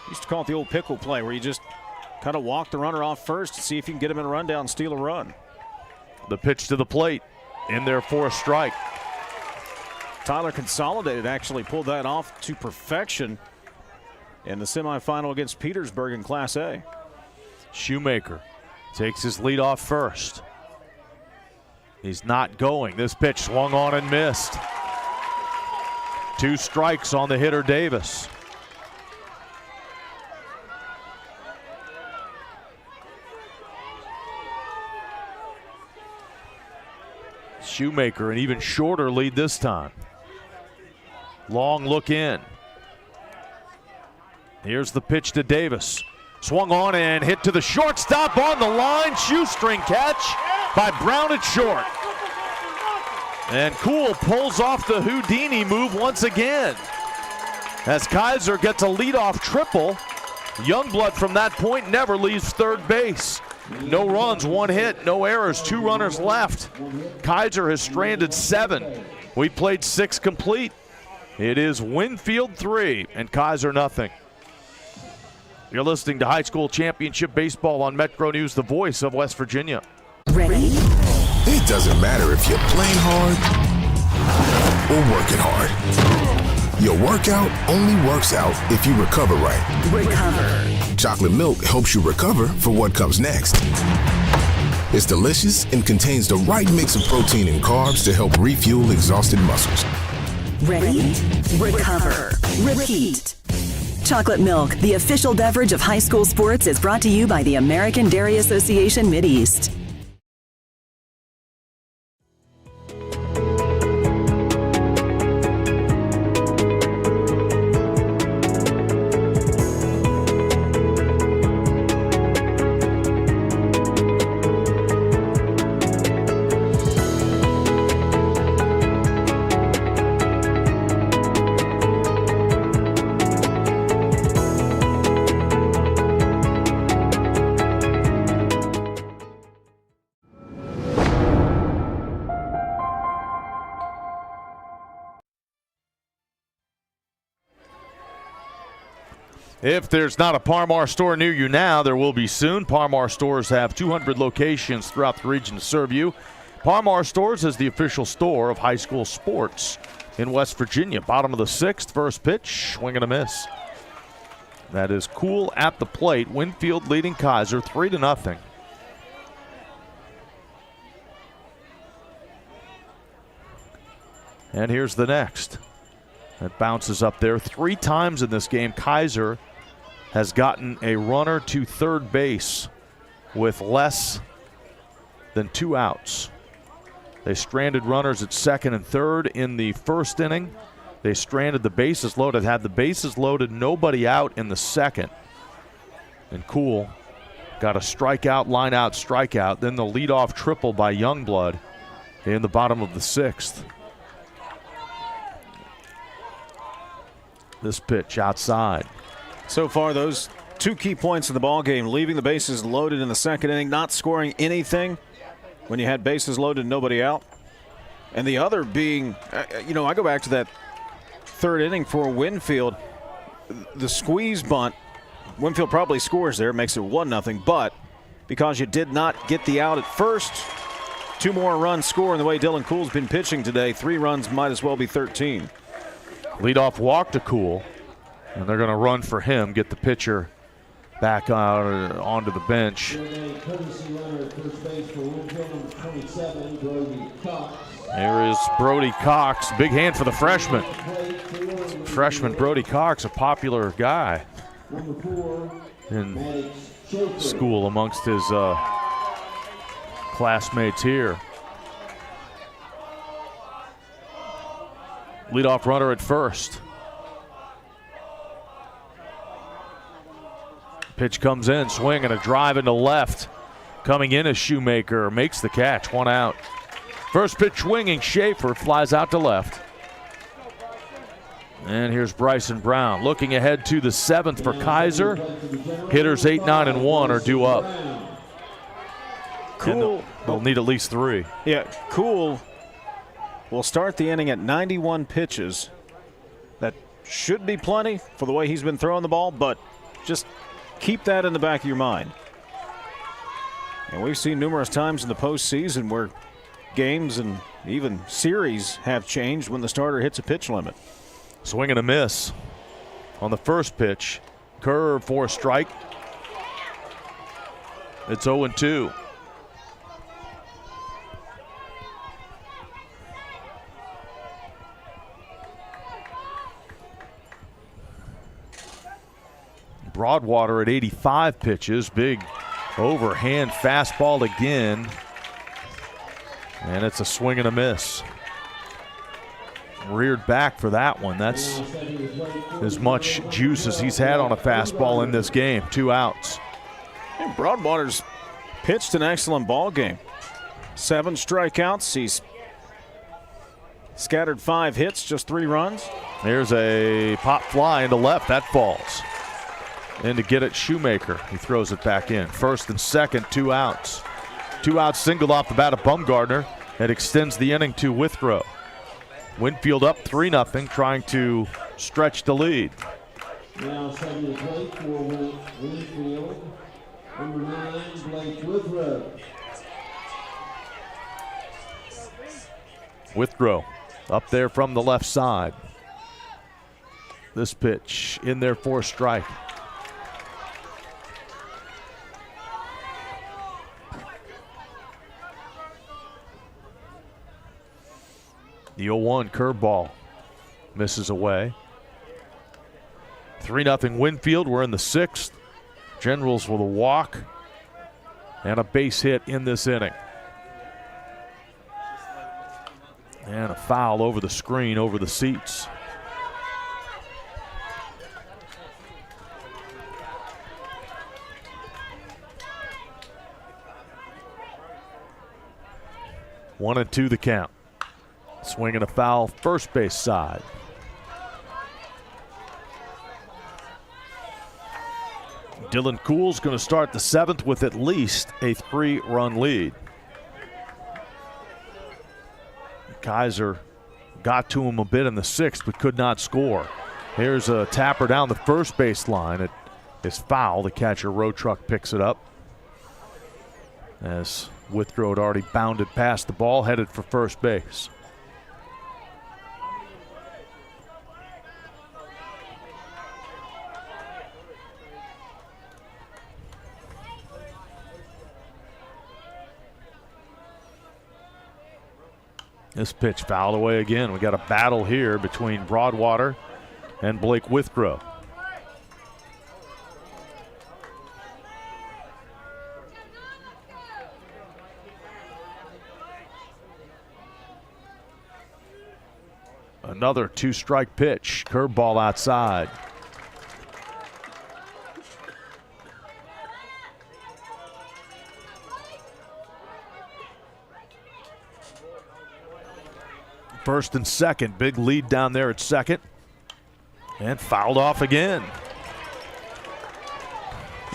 used to call it the old pickle play, where you just kind of walk the runner off first to see if you can get him in a rundown and steal a run.
The pitch to the plate, in there for a strike.
Tyler Consolidated actually pulled that off to perfection in the semifinal against Petersburg in Class A.
Shoemaker takes his lead off first. He's not going. This pitch swung on and missed. 2 strikes on the hitter Davis. Shoemaker, an even shorter lead this time. Long look in. Here's the pitch to Davis. Swung on and hit to the shortstop on the line. Shoestring catch by Brown at short. And Cool pulls off the Houdini move once again. As Kaiser gets a leadoff triple, Youngblood from that point never leaves third base. No runs, 1 hit, no errors, 2 runners left. Kaiser has stranded 7. We played 6 complete. It is Winfield 3 and Kaiser nothing. You're listening to High School Championship Baseball on Metro News, the voice of West Virginia.
Ready?
It doesn't matter if you're playing hard or working hard. Your workout only works out if you recover right.
Recover.
Chocolate milk helps you recover for what comes next. It's delicious and contains the right mix of protein and carbs to help refuel exhausted muscles.
Ready? Recover. Repeat. Chocolate Milk, the official beverage of high school sports, is brought to you by the American Dairy Association Mideast.
If there's not a Parmar store near you now, there will be soon. Parmar stores have 200 locations throughout the region to serve you. Parmar Stores is the official store of high school sports in West Virginia. Bottom of the 6th, first pitch, swing and a miss. That is Cool at the plate. Winfield leading Kaiser 3-0. And here's the next. It bounces up there 3 times in this game. Kaiser has gotten a runner to third base with less than 2 outs. They stranded runners at second and third in the first inning. They stranded the bases loaded, had the bases loaded, nobody out in the second. And Cool got a strikeout, line out, strikeout. Then the leadoff triple by Youngblood in the bottom of the 6th. This pitch outside.
So far, those 2 key points in the ball game, leaving the bases loaded in the second inning, not scoring anything when you had bases loaded, nobody out. And the other being, I go back to that third inning for Winfield. The squeeze bunt, Winfield probably scores there, makes it 1-0, but because you did not get the out at first, 2 more runs score in the way Dylan Cool's been pitching today. 3 runs might as well be 13.
Leadoff walk to Cool, and they're going to run for him, get the pitcher back out onto the bench. There is Brody Cox. Big hand for the freshman. Freshman Brody Cox, a popular guy in school amongst his classmates here. Leadoff runner at first. Pitch comes in, swing and a drive into left. Coming in is Shoemaker, makes the catch, 1 out. First pitch swinging, Schaefer flies out to left. And here's Bryson Brown looking ahead to the 7th for Kaiser. Hitters 8, 9, and 1 are due up.
Cool.
They'll need at least 3.
Yeah, Cool will start the inning at 91 pitches. That should be plenty for the way he's been throwing the ball, but just keep that in the back of your mind. And we've seen numerous times in the postseason where games and even series have changed when the starter hits a pitch limit.
Swing and a miss on the first pitch. Curve for a strike. It's 0-2. Broadwater at 85 pitches. Big overhand fastball again. And it's a swing and a miss. Reared back for that one. That's as much juice as he's had on a fastball in this game. 2 outs.
And Broadwater's pitched an excellent ball game. 7 strikeouts. He's scattered 5 hits, just 3 runs.
There's a pop fly into left. That falls. And to get it, Shoemaker. He throws it back in. First and second, 2 outs. 2 outs singled off the bat of Bumgardner. That extends the inning to Withrow. Winfield up 3-0, trying to stretch the lead.
Now setting the plate for Winfield, number 9, Blake Withrow.
Withrow up there from the left side. This pitch in there for a strike. The 0-1 curveball misses away. 3-0 Winfield. We're in the 6th. Generals with a walk and a base hit in this inning. And a foul over the screen, over the seats. One and 2 the count. Swing and a foul, first base side. Dylan Cool's going to start the 7th with at least a 3-run lead. Kaiser got to him a bit in the 6th, but could not score. Here's a tapper down the first base line. It is foul. The catcher, Road Truck, picks it up. As Withrow had already bounded past the ball, headed for first base. This pitch fouled away again. We got a battle here between Broadwater and Blake Withrow. Another two-strike pitch. Curveball outside. First and second. Big lead down there at second. And fouled off again.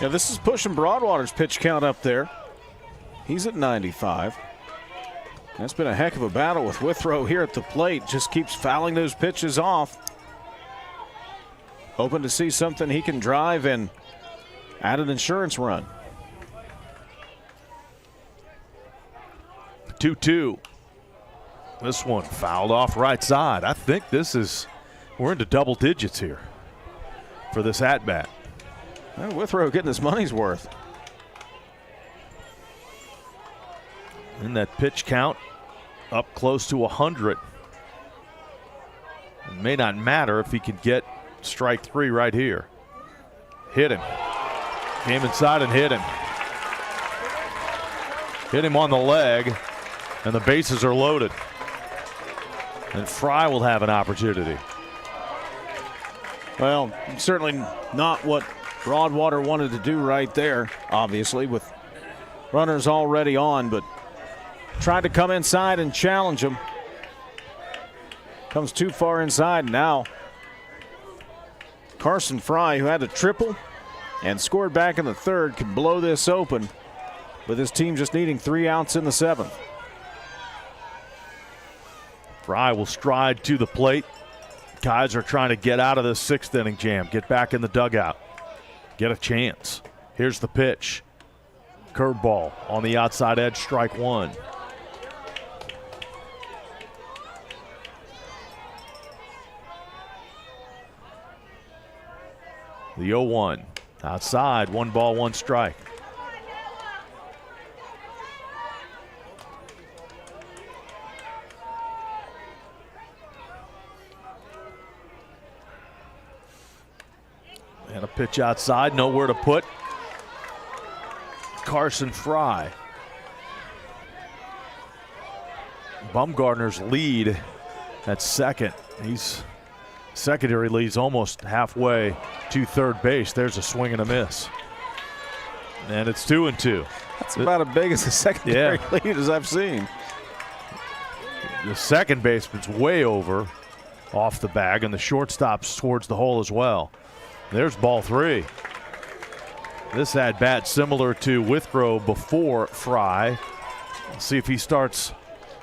Yeah, this is pushing Broadwater's pitch count up there. He's at 95. That's been a heck of a battle with Withrow here at the plate. Just keeps fouling those pitches off. Hoping to see something he can drive and add an insurance run.
2-2. This one fouled off right side. I think we're into double digits here for this at-bat.
Well, Withrow getting his money's worth.
And that pitch count up close to 100. It may not matter if he could get strike three right here. Hit him. Came inside and hit him. Hit him on the leg, and the bases are loaded. And Fry will have an opportunity.
Well, certainly not what Broadwater wanted to do right there, obviously, with runners already on, but tried to come inside and challenge him. Comes too far inside now. Carson Fry, who had a triple and scored back in the third, can blow this open, with his team just needing 3 outs in the 7th.
Fry will stride to the plate. Kaiser trying to get out of this 6th inning jam, get back in the dugout, get a chance. Here's the pitch. Curveball on the outside edge, strike one. The 0-1 outside, 1 ball, 1 strike. And a pitch outside, nowhere to put Carson Fry. Bumgarner's lead at second. Secondary leads almost halfway to third base. There's a swing and a miss. And it's 2-2.
That's about as big as the secondary lead as I've seen.
The second baseman's way over off the bag, and the shortstop's towards the hole as well. There's ball 3. This at bat similar to Withrow before Fry. Let's see if he starts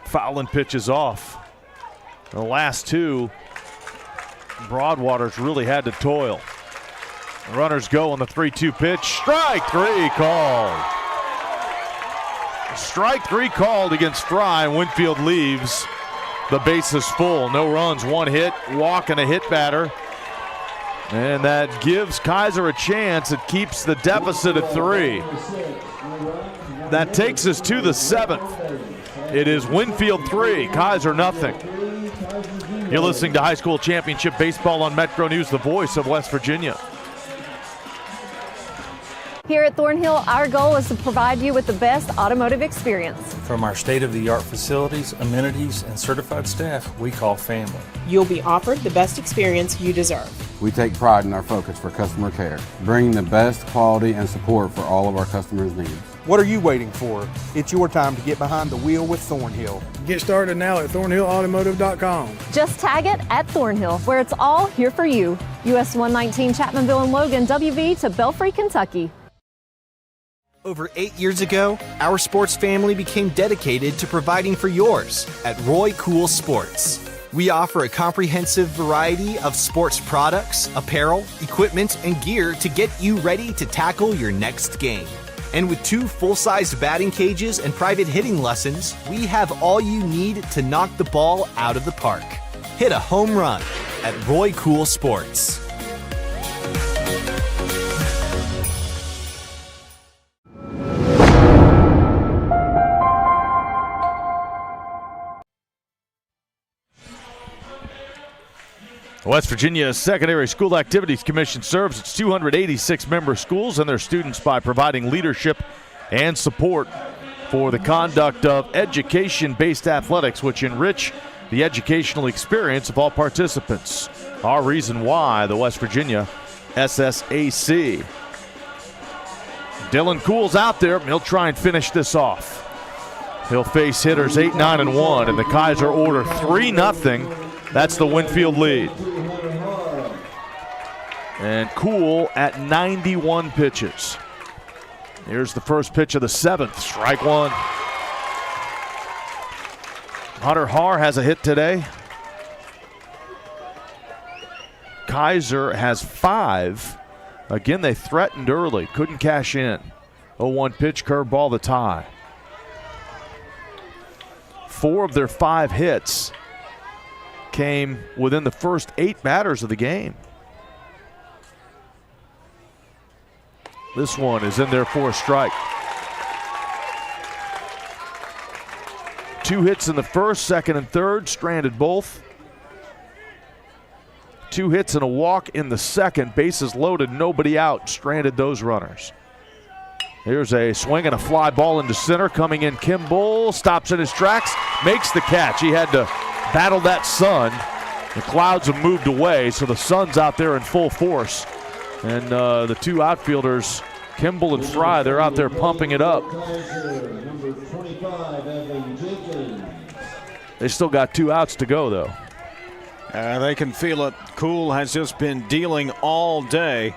fouling pitches off. The last 2, Broadwater's really had to toil. Runners go on the 3-2 pitch. Strike 3 called. Strike 3 called against Fry. Winfield leaves. The bases full. No runs, 1 hit, walk, and a hit batter. And that gives Kaiser a chance. It keeps the deficit at 3. That takes us to the 7th. It is Winfield 3, Kaiser nothing. You're listening to High School Championship Baseball on Metro News, the voice of West Virginia.
Here at Thornhill, our goal is to provide you with the best automotive experience.
From our state-of-the-art facilities, amenities, and certified staff we call family.
You'll be offered the best experience you deserve.
We take pride in our focus for customer care, bringing the best quality and support for all of our customers' needs.
What are you waiting for? It's your time to get behind the wheel with Thornhill. Get started now at thornhillautomotive.com.
Just tag it at Thornhill, where it's all here for you. US 119 Chapmanville and Logan, WV to Belfry, Kentucky.
Over 8 years ago, our sports family became dedicated to providing for yours at Roy Cool Sports. We offer a comprehensive variety of sports products, apparel, equipment, and gear to get you ready to tackle your next game. And with 2 full-sized batting cages and private hitting lessons, we have all you need to knock the ball out of the park. Hit a home run at Roy Cool Sports.
The West Virginia Secondary School Activities Commission serves its 286 member schools and their students by providing leadership and support for the conduct of education-based athletics, which enrich the educational experience of all participants. Our reason why, the West Virginia SSAC. Dylan Cool's out there. He'll try and finish this off. He'll face hitters 8, 9, and 1, and the Kaiser order 3-0. That's the Winfield lead. And Cool at 91 pitches. Here's the first pitch of the 7th. Strike one. Hunter Haar has a hit today. Kaiser has 5. Again, they threatened early. Couldn't cash in. 0-1 pitch, curveball, the tie. 4 of their 5 hits came within the first 8 batters of the game. This one is in there for a strike. 2 hits in the first, second and third, stranded both. 2 hits and a walk in the second, bases loaded, nobody out, stranded those runners. Here's a swing and a fly ball into center, coming in Kimball, stops in his tracks, makes the catch. He had to battle that sun. The clouds have moved away, so the sun's out there in full force. And the 2 outfielders, Kimball and Fry, they're out there pumping it up. They still got 2 outs to go, though.
They can feel it. Cool has just been dealing all day.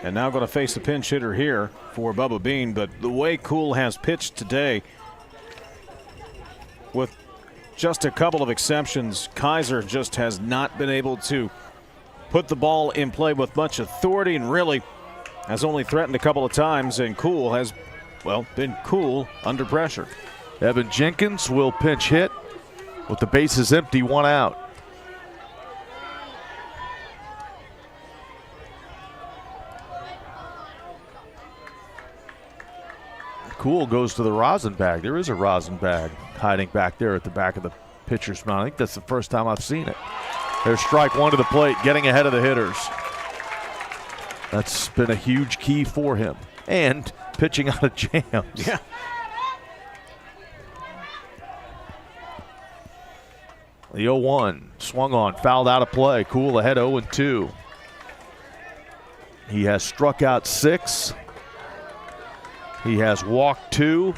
And now going to face the pinch hitter here for Bubba Bean. But the way Cool has pitched today, with just a couple of exceptions, Kaiser just has not been able to put the ball in play with much authority, and really has only threatened a couple of times, and Cool has, well, been cool under pressure.
Evan Jenkins will pinch hit with the bases empty, 1 out. Cool goes to the rosin bag. There is a rosin bag hiding back there at the back of the pitcher's mound. I think that's the first time I've seen it. There's strike one to the plate, getting ahead of the hitters. That's been a huge key for him. And pitching out of jams.
Yeah.
The 0-1 swung on, fouled out of play. Cool ahead 0-2. He has struck out 6. He has walked 2.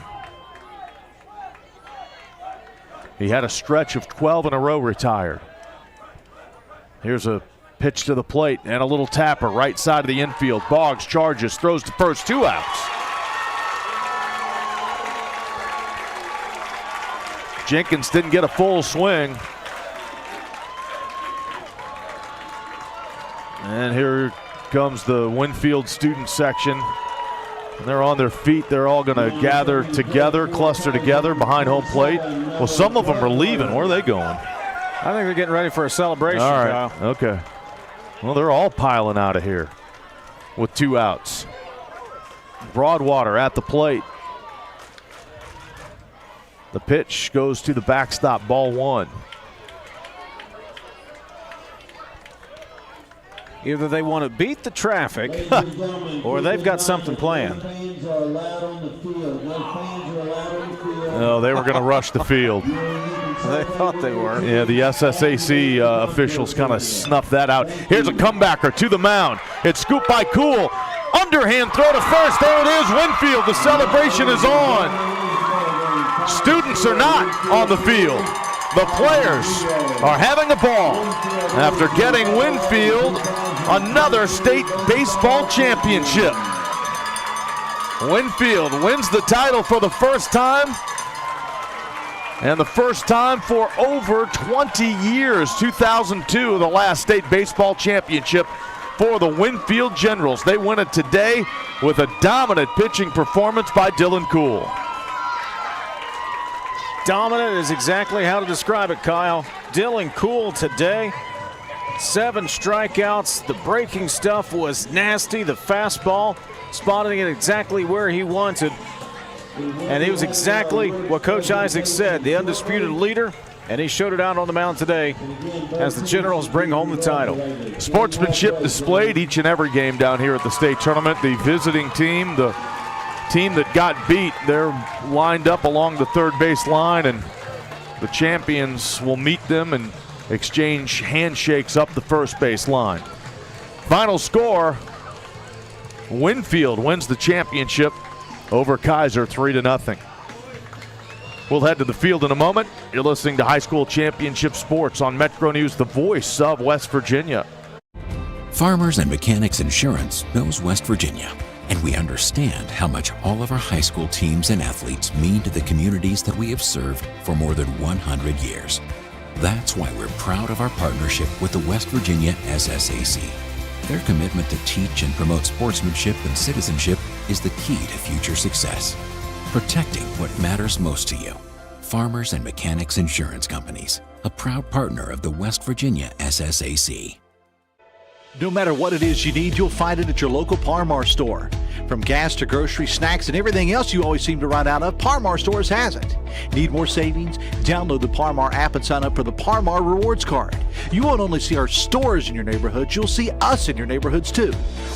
He had a stretch of 12 in a row retired. Here's a pitch to the plate and a little tapper right side of the infield. Boggs charges, throws to first, 2 outs. Jenkins didn't get a full swing. And here comes the Winfield student section. And they're on their feet. They're all going to gather together, cluster together behind home plate. Well, some of them are leaving. Where are they going?
I think they're getting ready for a celebration,
all right.
Kyle.
Okay. Well, they're all piling out of here with 2 outs. Broadwater at the plate. The pitch goes to the backstop, ball 1.
Either they want to beat the traffic or they've got something planned.
No, they were going to rush the field.
They thought they were.
Yeah, the SSAC officials kind of snuffed that out. Here's a comebacker to the mound. It's scooped by Cool. Underhand throw to first. There it is, Winfield. The celebration is on. Students are not on the field. The players are having a ball after getting Winfield another state baseball championship. Winfield wins the title for the first time, and the first time for over 20 years. 2002, the last state baseball championship for the Winfield Generals. They win it today with a dominant pitching performance by Dylan Cool.
Dominant is exactly how to describe it, Kyle. Dylan Cool today, 7 strikeouts. The breaking stuff was nasty. The fastball, spotting it exactly where he wanted. And it was exactly what Coach Isaac said. The undisputed leader And he showed it out on the mound today as the Generals bring home the title.
Sportsmanship displayed each and every game down here at the state tournament. The visiting team, the team that got beat, they're lined up along the third base line, and the champions will meet them and exchange handshakes up the first base line. Final score, Winfield wins the championship over Kaiser 3-0. We'll head to the field in a moment. You're listening to High School Championship Sports on Metro News, the voice of West Virginia.
Farmers and Mechanics Insurance knows West Virginia, and we understand how much all of our high school teams and athletes mean to the communities that we have served for more than 100 years. That's why we're proud of our partnership with the West Virginia SSAC. Their commitment to teach and promote sportsmanship and citizenship is the key to future success. Protecting what matters most to you. Farmers and Mechanics Insurance Companies, a proud partner of the West Virginia SSAC.
No matter what it is you need, you'll find it at your local Par-Mar store. From gas to grocery, snacks, and everything else you always seem to run out of, Par-Mar stores has it. Need more savings? Download the Par-Mar app and sign up for the Par-Mar Rewards Card. You won't only see our stores in your neighborhoods, you'll see us in your neighborhoods too.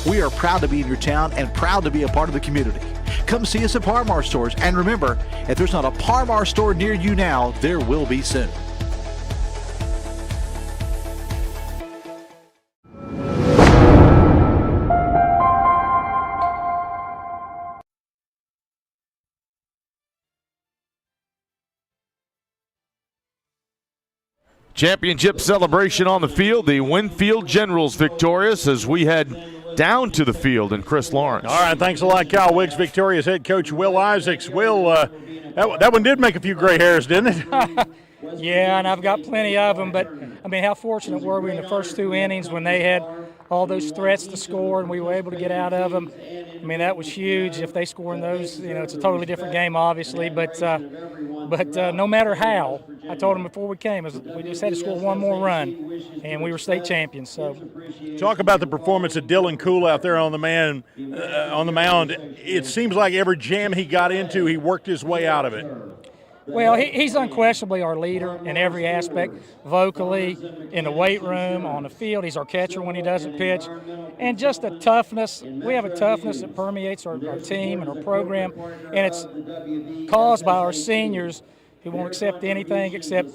We are proud to be in your town and proud to be a part of the community. Come see us at Par-Mar stores, and remember, if there's not a Par-Mar store near you now, there will be soon.
Championship celebration on the field. The Winfield Generals victorious as we head down to the field, and Chris Lawrence.
All right, thanks a lot, Kyle Wiggs. Victorious head coach Will Isaacs. Will, that one did make a few gray hairs, didn't it?
Yeah, and I've got plenty of them, but, I mean, how fortunate were we in the first two innings when they had all those threats to score and we were able to get out of them. I mean, that was huge. If they score in those, you know, it's a totally different game, obviously, but no matter how, I told them before we came, we just had to score one more run, and we were state champions. So,
talk about the performance of Dylan Cool out there on the mound. It seems like every jam he got into, he worked his way out of it.
Well, he's unquestionably our leader in every aspect, vocally, in the weight room, on the field. He's our catcher when he doesn't pitch. And just a toughness. We have a toughness that permeates our team and our program, and it's caused by our seniors who won't accept anything except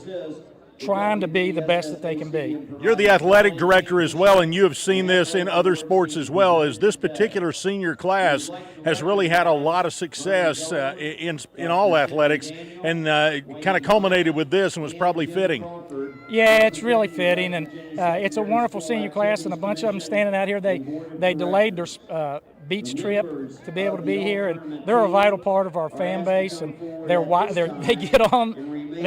trying to be the best that they can be.
You're the athletic director as well, and you have seen this in other sports as well, as this particular senior class has really had a lot of success in all athletics, and kind of culminated with this and was probably fitting.
Yeah, it's really fitting, and it's a wonderful senior class, and a bunch of them standing out here. They delayed their beach trip to be able to be here, and they're a vital part of our fan base, and they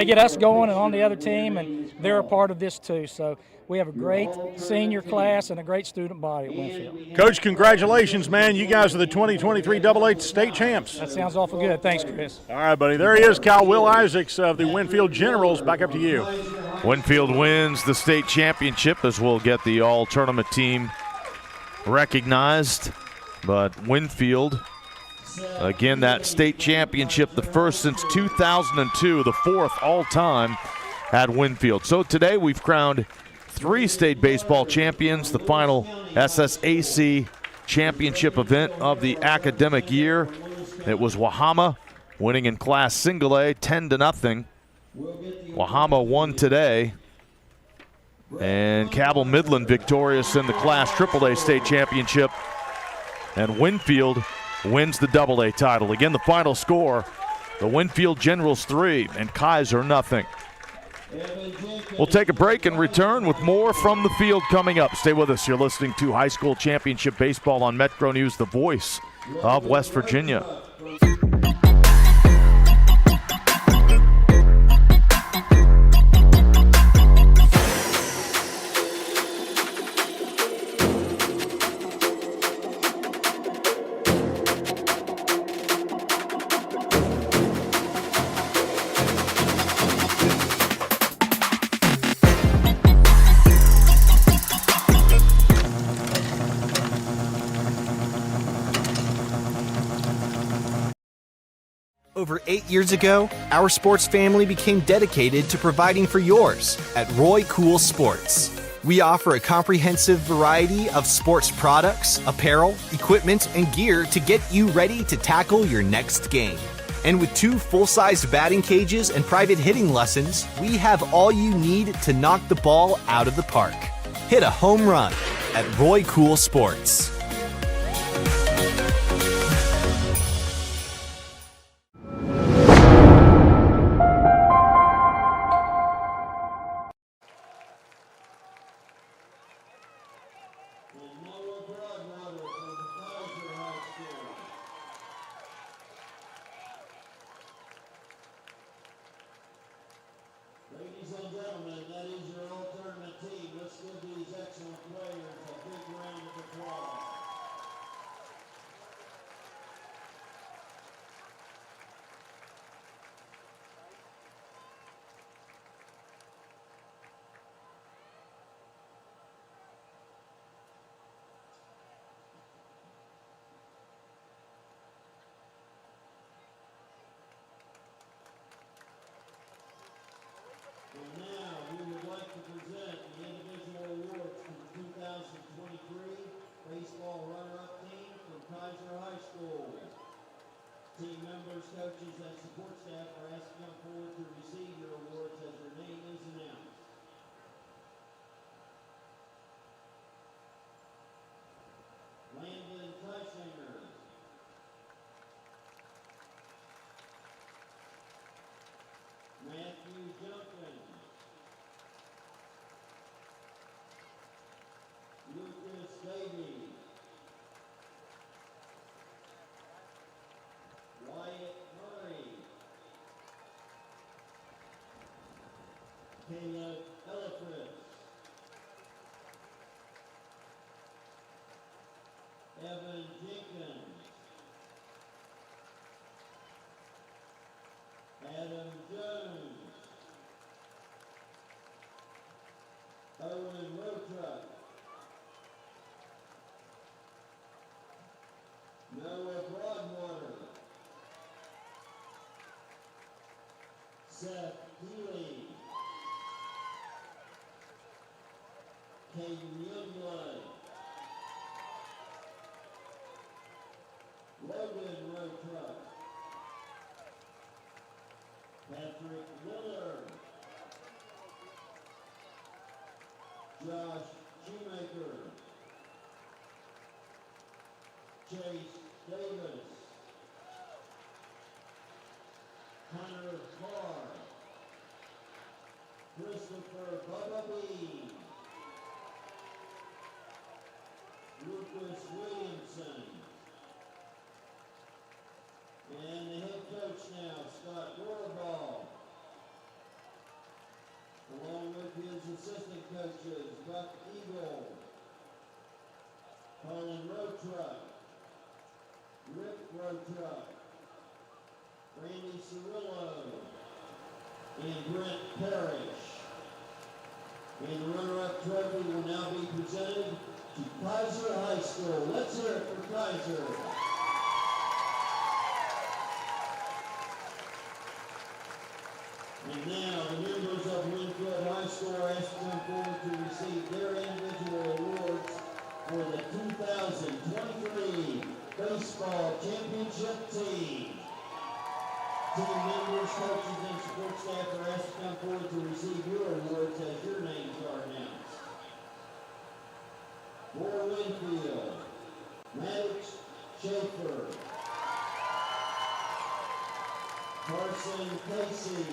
get us going and on the other team, and they're a part of this too. So we have a great senior class and a great student body at Winfield.
Coach, congratulations, man. You guys are the 2023 AA state champs.
That sounds awful good. Thanks, Chris.
All right, buddy. There he is, Kyle Will Isaacs of the Winfield Generals. Back up to you.
Winfield wins the state championship, as we'll get the all-tournament team recognized. But Winfield, again, that state championship, the first since 2002, the fourth all-time at Winfield. So today we've crowned 3 state baseball champions, the final SSAC championship event of the academic year. It was Wahama winning in Class Single A 10-0. Wahama won today. And Cabell Midland victorious in the Class AAA state championship. And Winfield wins the AA title. Again, the final score, the Winfield Generals 3 and Kaiser 0. We'll take a break and return with more from the field coming up. Stay with us. You're listening to High School Championship Baseball on Metro News, the voice of West Virginia.
Over 8 years ago, our sports family became dedicated to providing for yours at Roy Cool Sports. We offer a comprehensive variety of sports products, apparel, equipment, and gear to get you ready to tackle your next game. And with 2 full-sized batting cages and private hitting lessons, we have all you need to knock the ball out of the park. Hit a home run at Roy Cool Sports.
Ladies and gentlemen, that is your all-tournament team. Let's give these excellent players a big round of applause. And now we would like to present the individual awards for the 2023 baseball runner-up team from Kaiser High School. Team members, coaches, and support staff are asked to come forward to receive your awards as your name is announced. Landon Tysinger. Matthew Jumpkins. Lucas Davies. Wyatt Murray. Caleb Ellifris. Evan Jenkins. Adam Jones. Owen Rotruck. Noah Broadwater. Seth Healy. Caden Youngblood. Logan Rotruck. Patrick Miller. Josh Shoemaker. Chase Davis. Hunter Carr. Christopher Bubba Bean. Lucas Williamson. And the head coach now, Scott Rohrball, along with his assistant coaches, Buck Eagle, Colin Rotruck, Rick Rotruck, Randy Cirillo, and Brent Parrish. And the runner-up trophy will now be presented to Kaiser High School. Let's hear it for Kaiser. And now, the members of Winfield High School are asked to come forward to receive their individual awards for the 2023 Baseball Championship team. Team members, coaches, and support staff are asked to come forward to receive your awards as your names are announced. For Winfield, Maddox Schaefer, Carson Casey,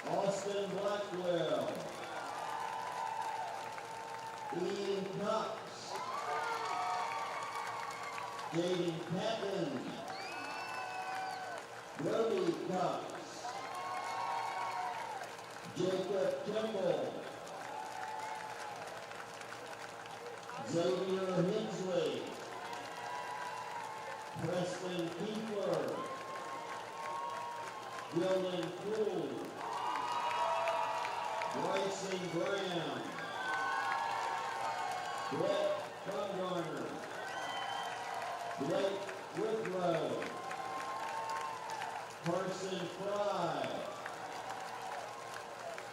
Austin Blackwell, Ian Cox, Jaden Patton, Brody Cox, Jacob Kimball, Xavier Hensley, Preston Keefer, Dylan Poole, Bryson Brown, Brett Bumgarner, Blake Withrow, Carson Fry,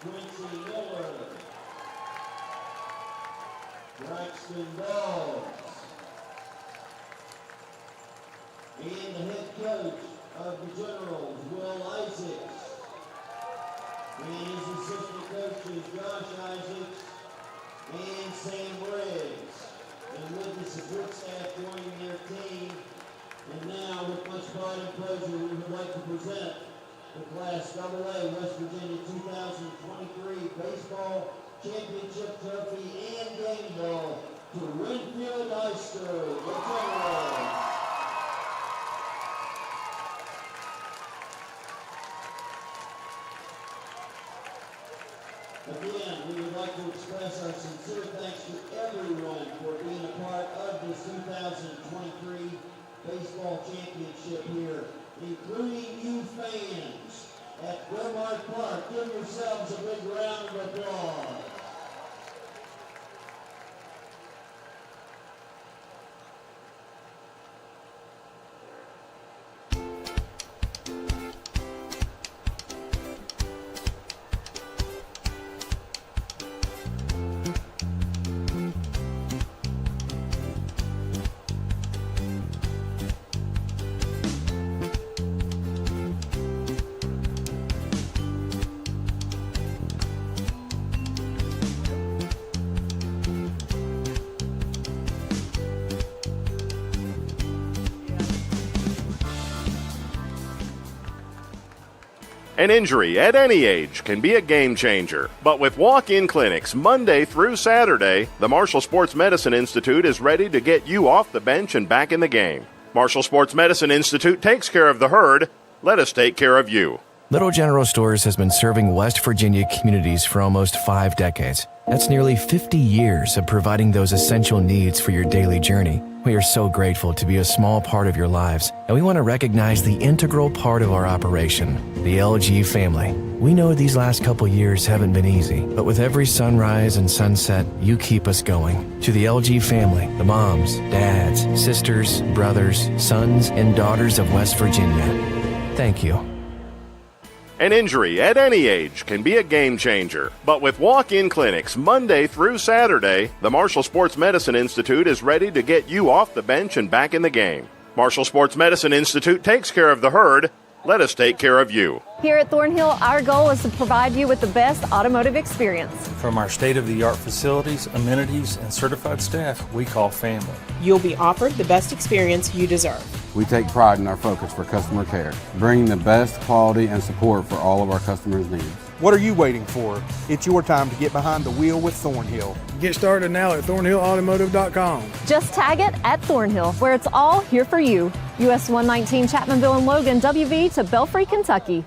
Quincy Miller, Braxton Dawes, and the head coach of the Generals, Will Isaacs, and his assistant coaches, Josh Isaacs and Sam Briggs, and with the support staff joining their team. And now, with much pride and pleasure, we would like to present the Class AA West Virginia 2023 Baseball Championship Trophy and Game Ball to Winfield High School, the Generals. Again, we would like to express our sincere thanks to everyone for being a part of this 2023 Baseball Championship here, including you fans at Wilmark Park. Give yourselves a big round of applause.
An injury at any age can be a game changer, but with walk-in clinics Monday through Saturday, the Marshall Sports Medicine Institute is ready to get you off the bench and back in the game. Marshall Sports Medicine Institute takes care of the herd. Let us take care of you.
Little General Stores has been serving West Virginia communities for almost 5 decades. That's nearly 50 years of providing those essential needs for your daily journey. We are so grateful to be a small part of your lives, and we want to recognize the integral part of our operation, the LG family. We know these last couple years haven't been easy, but with every sunrise and sunset, you keep us going. To the LG family, the moms, dads, sisters, brothers, sons, and daughters of West Virginia, thank you.
An injury at any age can be a game changer, but with walk-in clinics Monday through Saturday, the Marshall Sports Medicine Institute is ready to get you off the bench and back in the game. Marshall Sports Medicine Institute takes care of the herd. Let us take care of you.
Here at Thornhill, our goal is to provide you with the best automotive experience.
From our state-of-the-art facilities, amenities, and certified staff, we call family.
You'll be offered the best experience you deserve.
We take pride in our focus for customer care, bringing the best quality and support for all of our customers' needs.
What are you waiting for? It's your time to get behind the wheel with Thornhill. Get started now at thornhillautomotive.com.
Just tag it at Thornhill, where it's all here for you. US 119 Chapmanville and Logan, WV to Belfry, Kentucky.